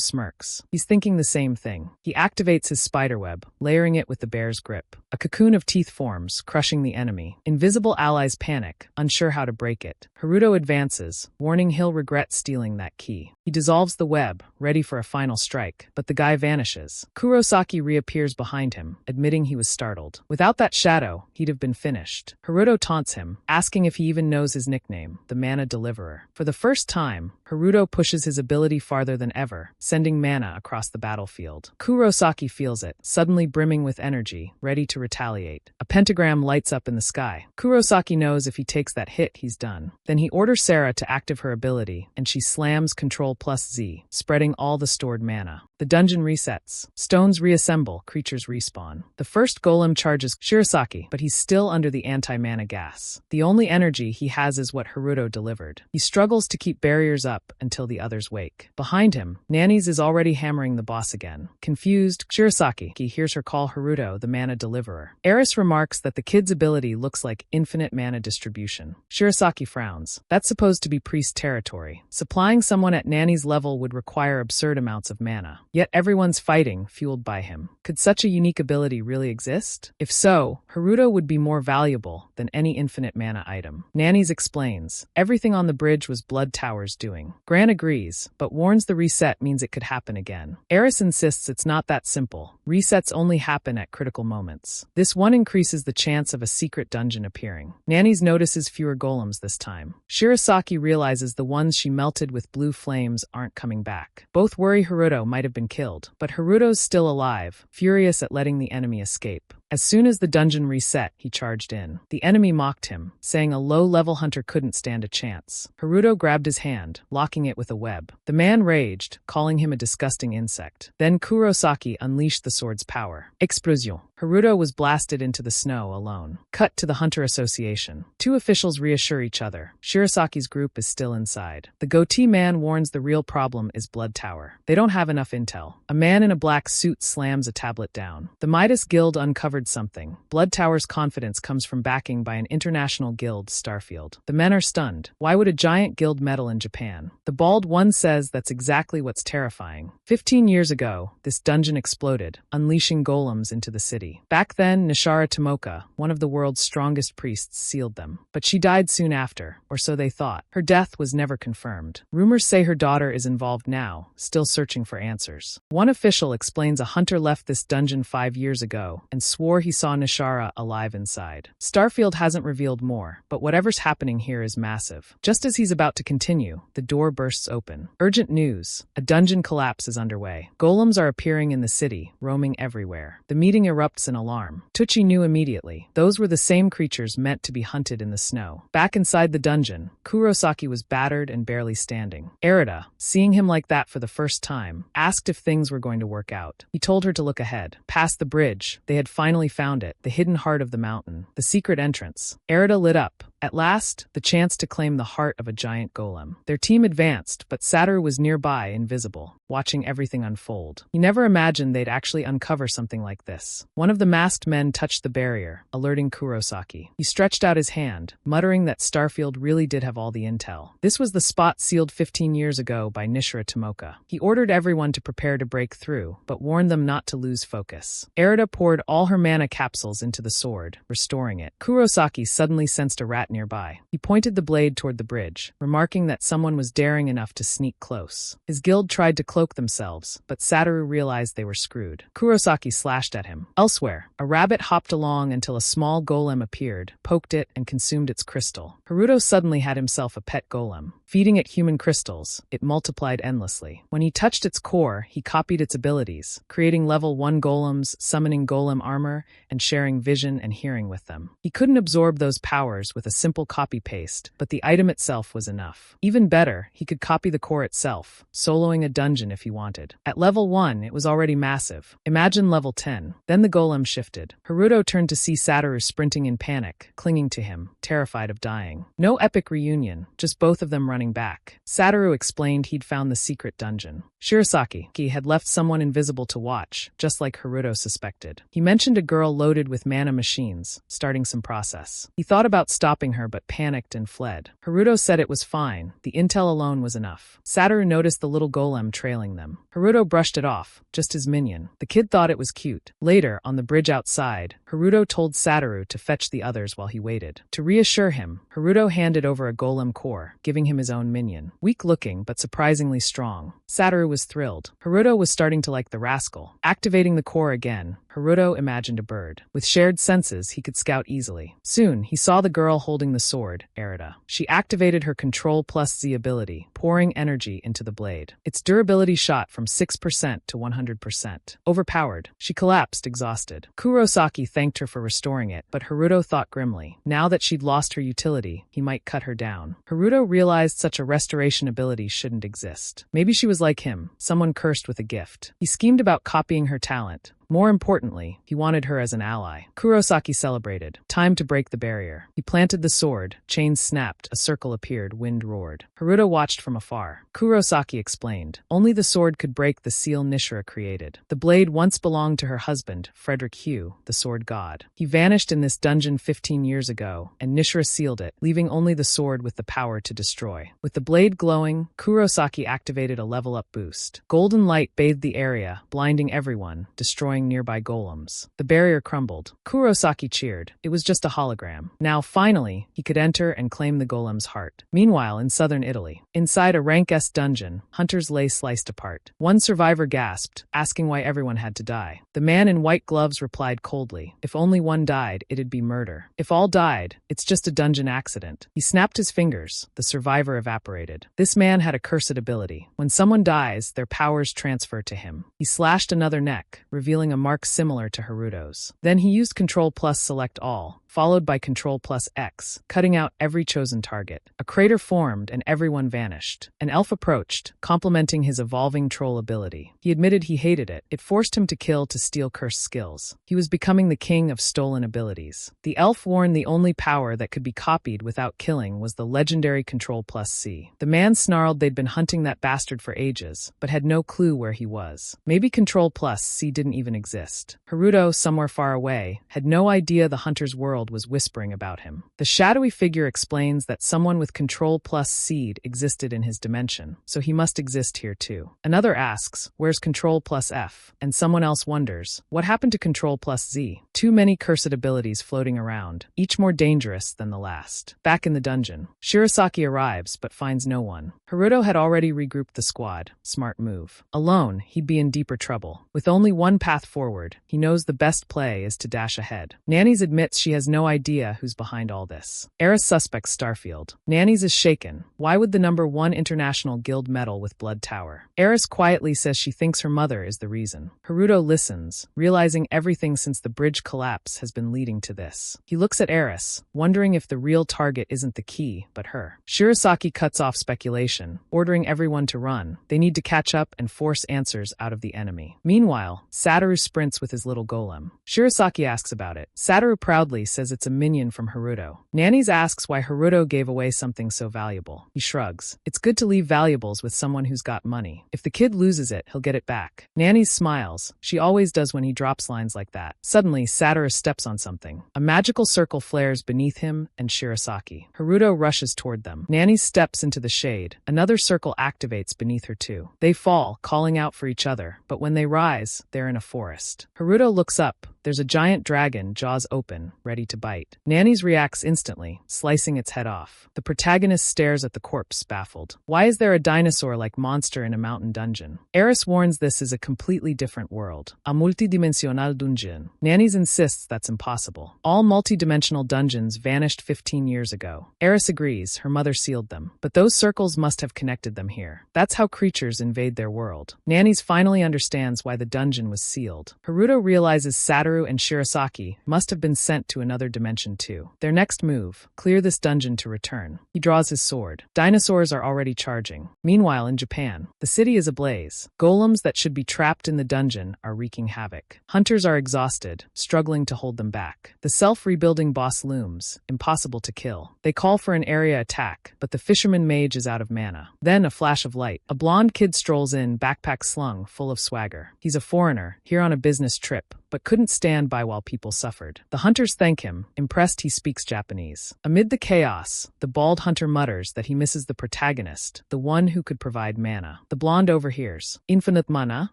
smirks. He's thinking the same thing. He activates his spiderweb, layering it with the bear's grip. A cocoon of teeth forms, crushing the enemy. Invisible allies panic, unsure how to break it. Haruto advances, warning he'll regret stealing that key. He dissolves the web, ready for a final strike, but the guy vanishes. Kurosaki reappears behind him, admitting he was startled. Without that shadow, he'd have been finished. Haruto taunts him, asking if he even knows his nickname, the Mana Deliverer. For the first time, Haruto pushes his ability farther than ever, sending mana across the battlefield. Kurosaki feels it, suddenly brimming with energy, ready to retaliate. A pentagram lights up in the sky. Kurosaki knows if he takes that hit, he's done. Then he orders Sarah to active her ability, and she slams Ctrl+Z, spreading all the stored mana. The dungeon resets. Stones reassemble, creatures respawn. The first golem charges Shirasaki, but he's still under the anti-mana gas. The only energy he has is what Haruto delivered. He struggles to keep barriers up until the others wake. Behind him, Nanny's is already hammering the boss again. Confused, Shirasaki hears her call Haruto the Mana Deliverer. Eris remarks that the kid's ability looks like infinite mana distribution. Shirasaki frowns. That's supposed to be priest territory. Supplying someone at Nanny's level would require absurd amounts of mana. Yet everyone's fighting, fueled by him. Could such a unique ability really exist? If so, Haruto would be more valuable than any infinite mana item. Nanny's explains, everything on the bridge was Blood Tower's doing. Gran agrees, but warns the reset means it could happen again. Eris insists it's not that simple. Resets only happen at critical moments. This one increases the chance of a secret dungeon appearing. Nanny's notices fewer golems this time. Shirasaki realizes the ones she melted with blue flames aren't coming back. Both worry Haruto might have been killed, but Haruto's still alive, furious at letting the enemy escape. As soon as the dungeon reset, he charged in. The enemy mocked him, saying a low-level hunter couldn't stand a chance. Haruto grabbed his hand, locking it with a web. The man raged, calling him a disgusting insect. Then Kurosaki unleashed the sword's power. Explosion. Haruto was blasted into the snow alone. Cut to the Hunter Association. Two officials reassure each other. Shirasaki's group is still inside. The goatee man warns the real problem is Blood Tower. They don't have enough intel. A man in a black suit slams a tablet down. The Midas Guild uncovered something. Blood Tower's confidence comes from backing by an international guild, Starfield. The men are stunned. Why would a giant guild meddle in Japan? The bald one says that's exactly what's terrifying. 15 years ago, this dungeon exploded, unleashing golems into the city. Back then, Nishara Tomoka, one of the world's strongest priests, sealed them. But she died soon after, or so they thought. Her death was never confirmed. Rumors say her daughter is involved now, still searching for answers. One official explains a hunter left this dungeon 5 years ago and swore he saw Nishara alive inside. Starfield hasn't revealed more, but whatever's happening here is massive. Just as he's about to continue, the door bursts open. Urgent news. A dungeon collapse is underway. Golems are appearing in the city, roaming everywhere. The meeting erupts in alarm. Tucci knew immediately. Those were the same creatures meant to be hunted in the snow. Back inside the dungeon, Kurosaki was battered and barely standing. Erida, seeing him like that for the first time, asked if things were going to work out. He told her to look ahead. Past the bridge, they had finally found it, the hidden heart of the mountain, the secret entrance. Erida lit up, At last, the chance to claim the heart of a giant golem. Their team advanced, but Satoru was nearby, invisible, watching everything unfold. He never imagined they'd actually uncover something like this. One of the masked men touched the barrier, alerting Kurosaki. He stretched out his hand, muttering that Starfield really did have all the intel. This was the spot sealed 15 years ago by Nishira Tomoka. He ordered everyone to prepare to break through, but warned them not to lose focus. Errand poured all her mana capsules into the sword, restoring it. Kurosaki suddenly sensed a rat nearby. He pointed the blade toward the bridge, remarking that someone was daring enough to sneak close. His guild tried to cloak themselves, but Satoru realized they were screwed. Kurosaki slashed at him. Elsewhere, a rabbit hopped along until a small golem appeared, poked it, and consumed its crystal. Haruto suddenly had himself a pet golem. Feeding it human crystals, it multiplied endlessly. When he touched its core, he copied its abilities, creating level 1 golems, summoning golem armor, and sharing vision and hearing with them. He couldn't absorb those powers with a simple copy-paste, but the item itself was enough. Even better, he could copy the core itself, soloing a dungeon if he wanted. At level 1, it was already massive. Imagine level 10. Then the golem shifted. Haruto turned to see Satoru sprinting in panic, clinging to him, terrified of dying. No epic reunion, just both of them running back. Satoru explained he'd found the secret dungeon. Shirasaki had left someone invisible to watch, just like Haruto suspected. He mentioned a girl loaded with mana machines, starting some process. He thought about stopping her but panicked and fled. Haruto said it was fine, the intel alone was enough. Satoru noticed the little golem trailing them. Haruto brushed it off, just his minion. The kid thought it was cute. Later, on the bridge outside, Haruto told Satoru to fetch the others while he waited. To reassure him, Haruto handed over a golem core, giving him his own minion. Weak-looking, but surprisingly strong. Satoru was thrilled. Haruto was starting to like the rascal. Activating the core again, Haruto imagined a bird. With shared senses, he could scout easily. Soon, he saw the girl holding the sword, Errand. She activated her Control plus Z ability, pouring energy into the blade. Its durability shot from 6% to 100%. Overpowered, she collapsed, exhausted. Kurosaki thanked her for restoring it, but Haruto thought grimly. Now that she'd lost her utility, he might cut her down. Haruto realized such a restoration ability shouldn't exist. Maybe she was like him, someone cursed with a gift. He schemed about copying her talent. More importantly, he wanted her as an ally. Kurosaki celebrated. Time to break the barrier. He planted the sword. Chains snapped. A circle appeared. Wind roared. Haruto watched from afar. Kurosaki explained. Only the sword could break the seal Nishira created. The blade once belonged to her husband, Frederick Hugh, the sword god. He vanished in this dungeon 15 years ago, and Nishira sealed it, leaving only the sword with the power to destroy. With the blade glowing, Kurosaki activated a level-up boost. Golden light bathed the area, blinding everyone, destroying nearby golems. The barrier crumbled. Kurosaki cheered. It was just a hologram. Now, finally, he could enter and claim the golem's heart. Meanwhile, in southern Italy, inside a rank S dungeon, hunters lay sliced apart. One survivor gasped, asking why everyone had to die. The man in white gloves replied coldly, if only one died, it'd be murder. If all died, it's just a dungeon accident. He snapped his fingers. The survivor evaporated. This man had a cursed ability. When someone dies, their powers transfer to him. He slashed another neck, revealing a mark similar to Haruto's. Then he used Control plus Select All, followed by Control plus X, cutting out every chosen target. A crater formed and everyone vanished. An elf approached, complimenting his evolving troll ability. He admitted he hated it. It forced him to kill to steal cursed skills. He was becoming the king of stolen abilities. The elf warned the only power that could be copied without killing was the legendary Control plus C. The man snarled they'd been hunting that bastard for ages, but had no clue where he was. Maybe Control plus C didn't even exist. Haruto, somewhere far away, had no idea the hunter's world was whispering about him. The shadowy figure explains that someone with Control plus Seed existed in his dimension, so he must exist here too. Another asks, where's Control plus F? And someone else wonders, what happened to Control plus Z? Too many cursed abilities floating around, each more dangerous than the last. Back in the dungeon, Shirasaki arrives but finds no one. Haruto had already regrouped the squad. Smart move. Alone, he'd be in deeper trouble. With only one path forward, he knows the best play is to dash ahead. Nanny's admits she has no idea who's behind all this. Eris suspects Starfield. Nanny's is shaken. Why would the #1 International Guild meddle with Blood Tower? Eris quietly says she thinks her mother is the reason. Haruto listens, realizing everything since the bridge collapse has been leading to this. He looks at Eris, wondering if the real target isn't the key, but her. Shirasaki cuts off speculation, ordering everyone to run. They need to catch up and force answers out of the enemy. Meanwhile, Satoru sprints with his little golem. Shirasaki asks about it. Satoru proudly says says it's a minion from Haruto. Nanny's asks why Haruto gave away something so valuable. He shrugs. It's good to leave valuables with someone who's got money. If the kid loses it, he'll get it back. Nanny smiles. She always does when he drops lines like that. Suddenly, Satoru steps on something. A magical circle flares beneath him and Shirasaki. Haruto rushes toward them. Nanny steps into the shade. Another circle activates beneath her too. They fall, calling out for each other, but when they rise, they're in a forest. Haruto looks up. There's a giant dragon, jaws open, ready to bite. Nanny's reacts instantly, slicing its head off. The protagonist stares at the corpse, baffled. Why is there a dinosaur-like monster in a mountain dungeon? Eris warns this is a completely different world. A multidimensional dungeon. Nanny's insists that's impossible. All multidimensional dungeons vanished 15 years ago. Eris agrees, her mother sealed them. But those circles must have connected them here. That's how creatures invade their world. Nanny's finally understands why the dungeon was sealed. Haruto realizes Satoru and Shirasaki must have been sent to another dimension too. Their next move, clear this dungeon to return. He draws his sword. Dinosaurs are already charging. Meanwhile, in Japan, the city is ablaze. Golems that should be trapped in the dungeon are wreaking havoc. Hunters are exhausted, struggling to hold them back. The self-rebuilding boss looms, impossible to kill. They call for an area attack, but the fisherman mage is out of mana. Then a flash of light. A blonde kid strolls in, backpack slung, full of swagger. He's a foreigner, here on a business trip, but couldn't stand by while people suffered. The hunters thank him. Impressed, he speaks Japanese. Amid the chaos, the bald hunter mutters that he misses the protagonist, the one who could provide mana. The blonde overhears. Infinite mana?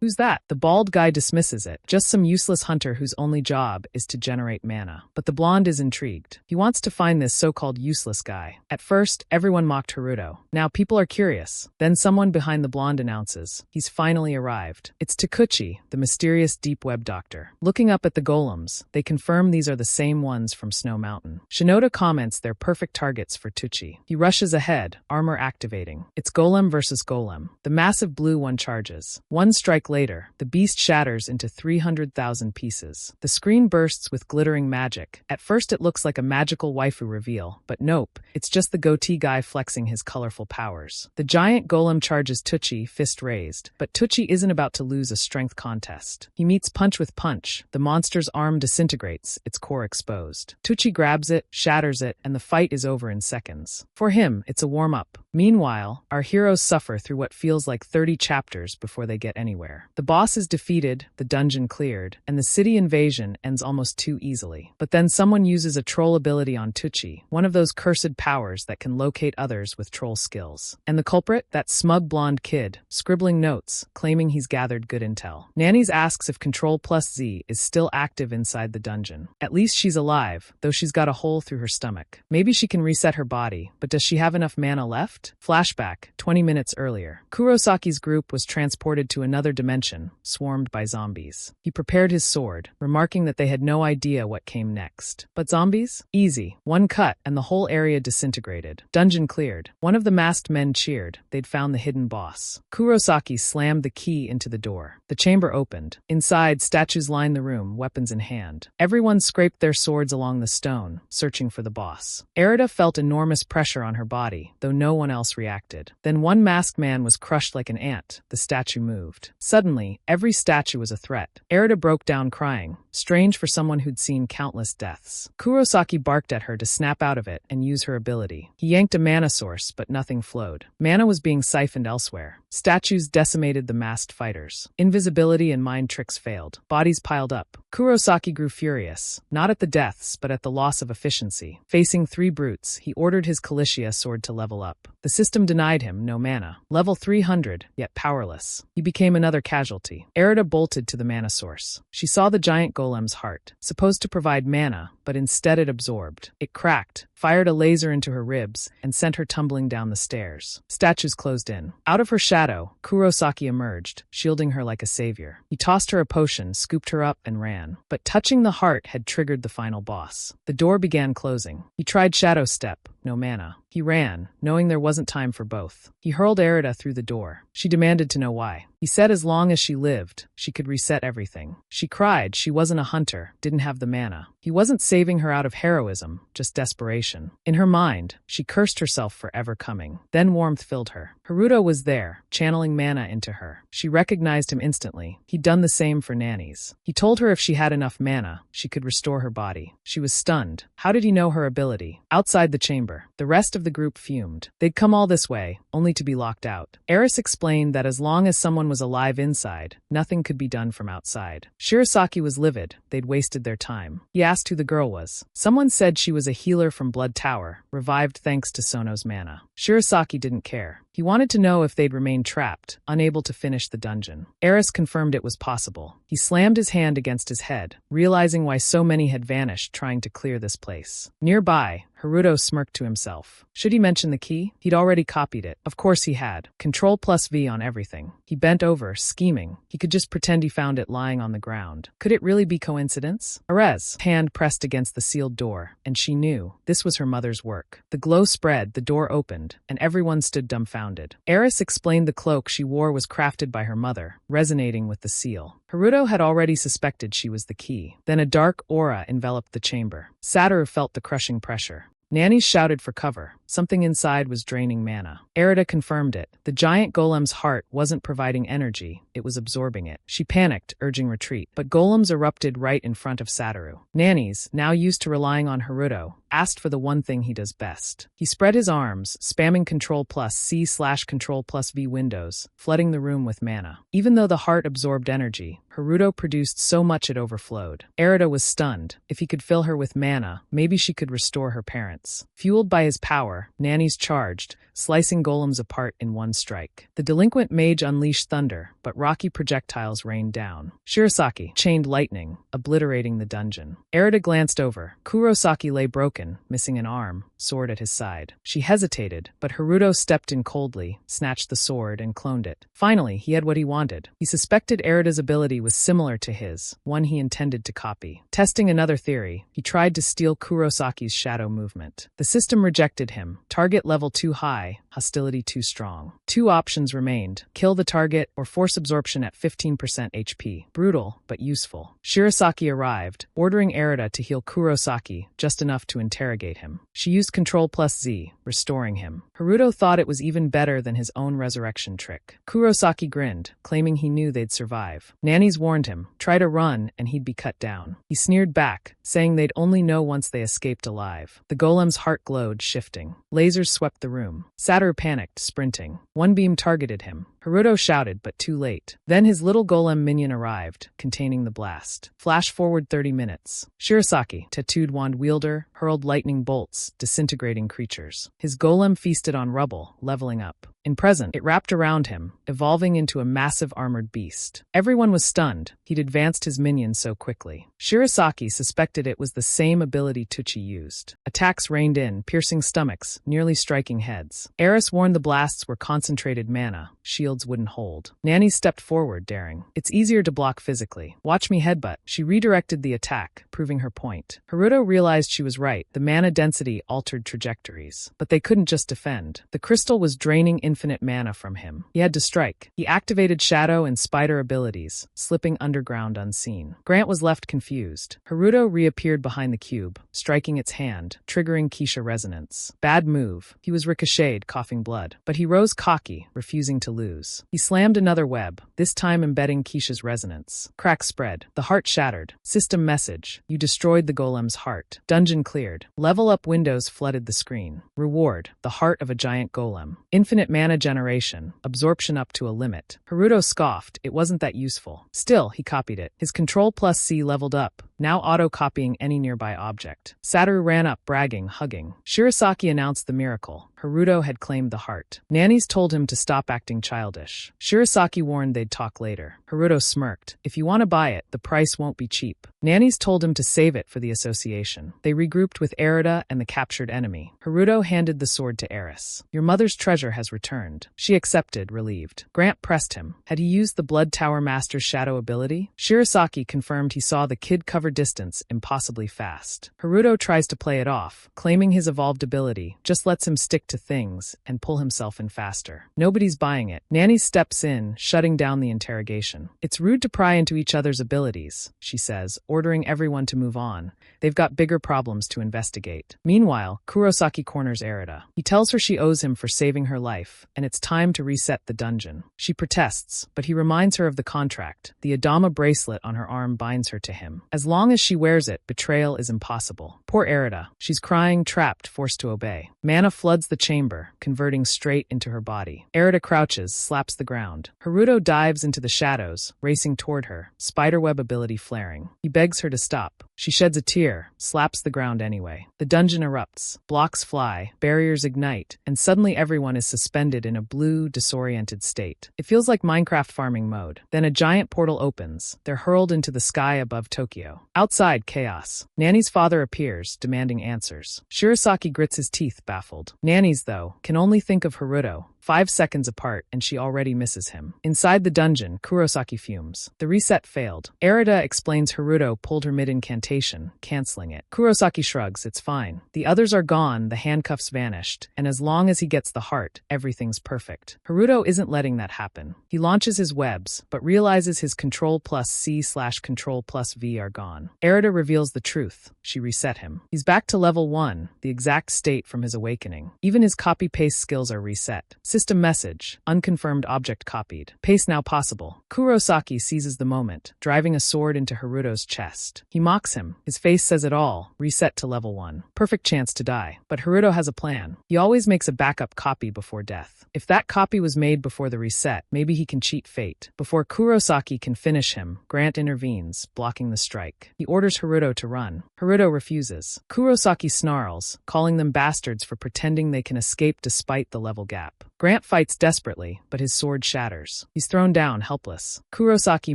Who's that? The bald guy dismisses it. Just some useless hunter whose only job is to generate mana. But the blonde is intrigued. He wants to find this so-called useless guy. At first, everyone mocked Haruto. Now people are curious. Then someone behind the blonde announces. He's finally arrived. It's Takuchi, the mysterious deep web doctor. Looking up at the golems, they confirm these are the same ones from Snow Mountain. Shinoda comments they're perfect targets for Tucci. He rushes ahead, armor activating. It's golem versus golem. The massive blue one charges. One strike later, the beast shatters into 300,000 pieces. The screen bursts with glittering magic. At first it looks like a magical waifu reveal, but nope, it's just the goatee guy flexing his colorful powers. The giant golem charges Tucci, fist raised, but Tucci isn't about to lose a strength contest. He meets punch with punch. The monster's arm disintegrates, its core exposed. Tucci grabs it, shatters it, and the fight is over in seconds. For him, it's a warm-up. Meanwhile, our heroes suffer through what feels like 30 chapters before they get anywhere. The boss is defeated, the dungeon cleared, and the city invasion ends almost too easily. But then someone uses a troll ability on Tucci, one of those cursed powers that can locate others with troll skills. And the culprit? That smug blonde kid, scribbling notes, claiming he's gathered good intel. Nanny's asks if Control plus Z is still active inside the dungeon. At least she's alive, though she's got a hole through her stomach. Maybe she can reset her body, but does she have enough mana left? Flashback, 20 minutes earlier. Kurosaki's group was transported to another dimension, swarmed by zombies. He prepared his sword, remarking that they had no idea what came next. But zombies? Easy. One cut, and the whole area disintegrated. Dungeon cleared. One of the masked men cheered. They'd found the hidden boss. Kurosaki slammed the key into the door. The chamber opened. Inside, statues lined the room, weapons in hand. Everyone scraped their swords along the stone, searching for the boss. Erida felt enormous pressure on her body, though no one else reacted. Then one masked man was crushed like an ant. The statue moved. Suddenly, every statue was a threat. Erida broke down crying, strange for someone who'd seen countless deaths. Kurosaki barked at her to snap out of it and use her ability. He yanked a mana source, but nothing flowed. Mana was being siphoned elsewhere. Statues decimated the masked fighters. Invisibility and mind tricks failed. Bodies piled up. Kurosaki grew furious, not at the deaths, but at the loss of efficiency. Facing three brutes, he ordered his Kalicia sword to level up. The system denied him no mana. Level 300, yet powerless. He became another casualty. Erida bolted to the mana source. She saw the giant golem's heart, supposed to provide mana, but instead it absorbed. It cracked, fired a laser into her ribs, and sent her tumbling down the stairs. Statues closed in. Out of her shadow, Kurosaki emerged, shielding her like a savior. He tossed her a potion, scooped her up, and ran. But touching the heart had triggered the final boss. The door began closing. He tried Shadow Step, no mana. He ran, knowing there wasn't time for both. He hurled Erida through the door. She demanded to know why. He said as long as she lived, she could reset everything. She cried she wasn't a hunter, didn't have the mana. He wasn't saving her out of heroism, just desperation. In her mind, she cursed herself for ever coming. Then warmth filled her. Haruto was there, channeling mana into her. She recognized him instantly. He'd done the same for nannies. He told her if she had enough mana, she could restore her body. She was stunned. How did he know her ability? Outside the chamber, the rest of the group fumed. They'd come all this way, only to be locked out. Eris explained that as long as someone was alive inside, nothing could be done from outside. Shirasaki was livid. They'd wasted their time. He asked who the girl was. Someone said she was a healer from Blood Tower, revived thanks to Sono's mana. Shirasaki didn't care. He wanted to know if they'd remained trapped, unable to finish the dungeon. Eris confirmed it was possible. He slammed his hand against his head, realizing why so many had vanished trying to clear this place. Nearby, Haruto smirked to himself. Should he mention the key? He'd already copied it. Of course he had. Control+V on everything. He bent over, scheming. He could just pretend he found it lying on the ground. Could it really be coincidence? Erez's hand pressed against the sealed door, and she knew this was her mother's work. The glow spread, the door opened, and everyone stood dumbfounded. Eris explained the cloak she wore was crafted by her mother, resonating with the seal. Haruto had already suspected she was the key. Then a dark aura enveloped the chamber. Satoru felt the crushing pressure. Nannies shouted for cover. Something inside was draining mana. Erida confirmed it. The giant golem's heart wasn't providing energy, it was absorbing it. She panicked, urging retreat, but golems erupted right in front of Satoru. Nannies, now used to relying on Haruto, asked for the one thing he does best. He spread his arms, spamming Control+C/Control+V windows, flooding the room with mana. Even though the heart absorbed energy, Haruto produced so much it overflowed. Erida was stunned. If he could fill her with mana, maybe she could restore her parents. Fueled by his power, nannies charged, slicing golems apart in one strike. The delinquent mage unleashed thunder, but rocky projectiles rained down. Shirasaki chained lightning, obliterating the dungeon. Erida glanced over. Kurosaki lay broken, missing an arm, sword at his side. She hesitated, but Haruto stepped in coldly, snatched the sword, and cloned it. Finally, he had what he wanted. He suspected Erida's ability was similar to his, one he intended to copy. Testing another theory, he tried to steal Kurosaki's shadow movement. The system rejected him. Target level too high, hostility too strong. Two options remained: kill the target or force absorption at 15% HP. Brutal, but useful. Shirasaki arrived, ordering Erida to heal Kurosaki, just enough to interrogate him. She used Control+Z, restoring him. Haruto thought it was even better than his own resurrection trick. Kurosaki grinned, claiming he knew they'd survive. Nannies warned him, try to run and he'd be cut down. He sneered back, saying they'd only know once they escaped alive. The golem's heart glowed, shifting. Lasers swept the room. Satoru panicked, sprinting. One beam targeted him. Haruto shouted, but too late. Then his little golem minion arrived, containing the blast. Flash forward 30 minutes. Shirasaki, tattooed wand wielder, hurled lightning bolts, disintegrating creatures. His golem feasted on rubble, leveling up. In present, it wrapped around him, evolving into a massive armored beast. Everyone was stunned. He'd advanced his minion so quickly. Shirasaki suspected it was the same ability Tucci used. Attacks rained in, piercing stomachs, nearly striking heads. Eris warned the blasts were concentrated mana. Shields wouldn't hold. Nanny stepped forward, daring. It's easier to block physically. Watch me headbutt. She redirected the attack, proving her point. Haruto realized she was right. The mana density altered trajectories. But they couldn't just defend. The crystal was draining infinite mana from him. He had to strike. He activated shadow and spider abilities, slipping underground unseen. Grant was left confused. Haruto reappeared behind the cube, striking its hand, triggering Keisha resonance. Bad move. He was ricocheted, coughing blood. But he rose cocky, refusing to lose. He slammed another web, this time embedding Keisha's resonance. Crack spread. The heart shattered. System message. You destroyed the golem's heart. Dungeon cleared. Level up windows flooded the screen. Reward. The heart of a giant golem. Infinite mana generation. Absorption up to a limit. Haruto scoffed. It wasn't that useful. Still, he copied it. His Control+C leveled up, now auto-copying any nearby object. Satoru ran up, bragging, hugging. Shirasaki announced the miracle. Haruto had claimed the heart. Nannies told him to stop acting childish. Shirasaki warned they'd talk later. Haruto smirked. If you want to buy it, the price won't be cheap. Nannies told him to save it for the association. They regrouped with Erida and the captured enemy. Haruto handed the sword to Eris. Your mother's treasure has returned. She accepted, relieved. Grant pressed him. Had he used the Blood Tower Master's shadow ability? Shirasaki confirmed he saw the kid covered cover distance impossibly fast. Haruto tries to play it off, claiming his evolved ability just lets him stick to things and pull himself in faster. Nobody's buying it. Nanny steps in, shutting down the interrogation. It's rude to pry into each other's abilities, she says, ordering everyone to move on. They've got bigger problems to investigate. Meanwhile, Kurosaki corners Erida. He tells her she owes him for saving her life, and it's time to reset the dungeon. She protests, but he reminds her of the contract. The Adama bracelet on her arm binds her to him. As long as she wears it, betrayal is impossible. Poor Erida. She's crying, trapped, forced to obey. Mana floods the chamber, converting straight into her body. Erida crouches, slaps the ground. Haruto dives into the shadows, racing toward her, spiderweb ability flaring. He begs her to stop. She sheds a tear, slaps the ground anyway. The dungeon erupts, blocks fly, barriers ignite, and suddenly everyone is suspended in a blue, disoriented state. It feels like Minecraft farming mode. Then a giant portal opens. They're hurled into the sky above Tokyo. Outside, chaos. Nanny's father appears, demanding answers. Shirasaki grits his teeth, baffled. Nanny's, though, can only think of Haruto. 5 seconds apart, and she already misses him. Inside the dungeon, Kurosaki fumes. The reset failed. Erida explains Haruto pulled her mid-incantation, canceling it. Kurosaki shrugs, it's fine. The others are gone, the handcuffs vanished, and as long as he gets the heart, everything's perfect. Haruto isn't letting that happen. He launches his webs, but realizes his Control+C/Control+V are gone. Erida reveals the truth. She reset him. He's back to level 1, the exact state from his awakening. Even his copy-paste skills are reset. System message. Unconfirmed object copied. Paste now possible. Kurosaki seizes the moment, driving a sword into Haruto's chest. He mocks him. His face says it all. Reset to level 1. Perfect chance to die. But Haruto has a plan. He always makes a backup copy before death. If that copy was made before the reset, maybe he can cheat fate. Before Kurosaki can finish him, Grant intervenes, blocking the strike. He orders Haruto to run. Haruto refuses. Kurosaki snarls, calling them bastards for pretending they can escape despite the level gap. Grant fights desperately, but his sword shatters. He's thrown down, helpless. Kurosaki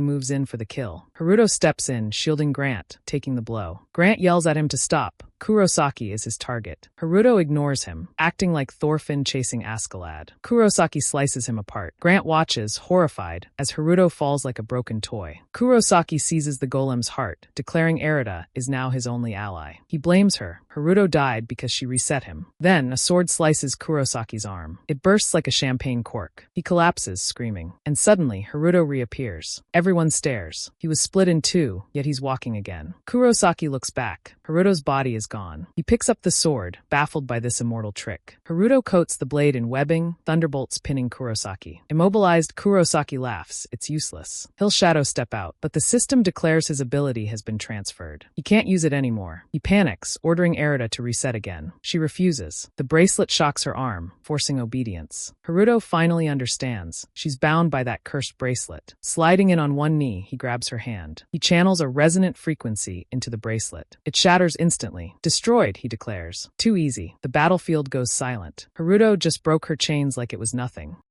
moves in for the kill. Haruto steps in, shielding Grant, taking the blow. Grant yells at him to stop. Kurosaki is his target. Haruto ignores him, acting like Thorfinn chasing Askeladd. Kurosaki slices him apart. Grant watches, horrified, as Haruto falls like a broken toy. Kurosaki seizes the golem's heart, declaring Erida is now his only ally. He blames her. Haruto died because she reset him. Then, a sword slices Kurosaki's arm. It bursts like a champagne cork. He collapses, screaming. And suddenly, Haruto reappears. Everyone stares. He was split in two, yet he's walking again. Kurosaki looks back. Haruto's body is gone. He picks up the sword, baffled by this immortal trick. Haruto coats the blade in webbing, thunderbolts pinning Kurosaki. Immobilized, Kurosaki laughs. It's useless. He'll shadow step out, but the system declares his ability has been transferred. He can't use it anymore. He panics, ordering Erida to reset again. She refuses. The bracelet shocks her arm, forcing obedience. Haruto finally understands. She's bound by that cursed bracelet. Sliding in on one knee, he grabs her hand. He channels a resonant frequency into the bracelet. It shatters instantly. Destroyed, he declares. Too easy. The battlefield goes silent. Haruto just broke her chains like it was nothing.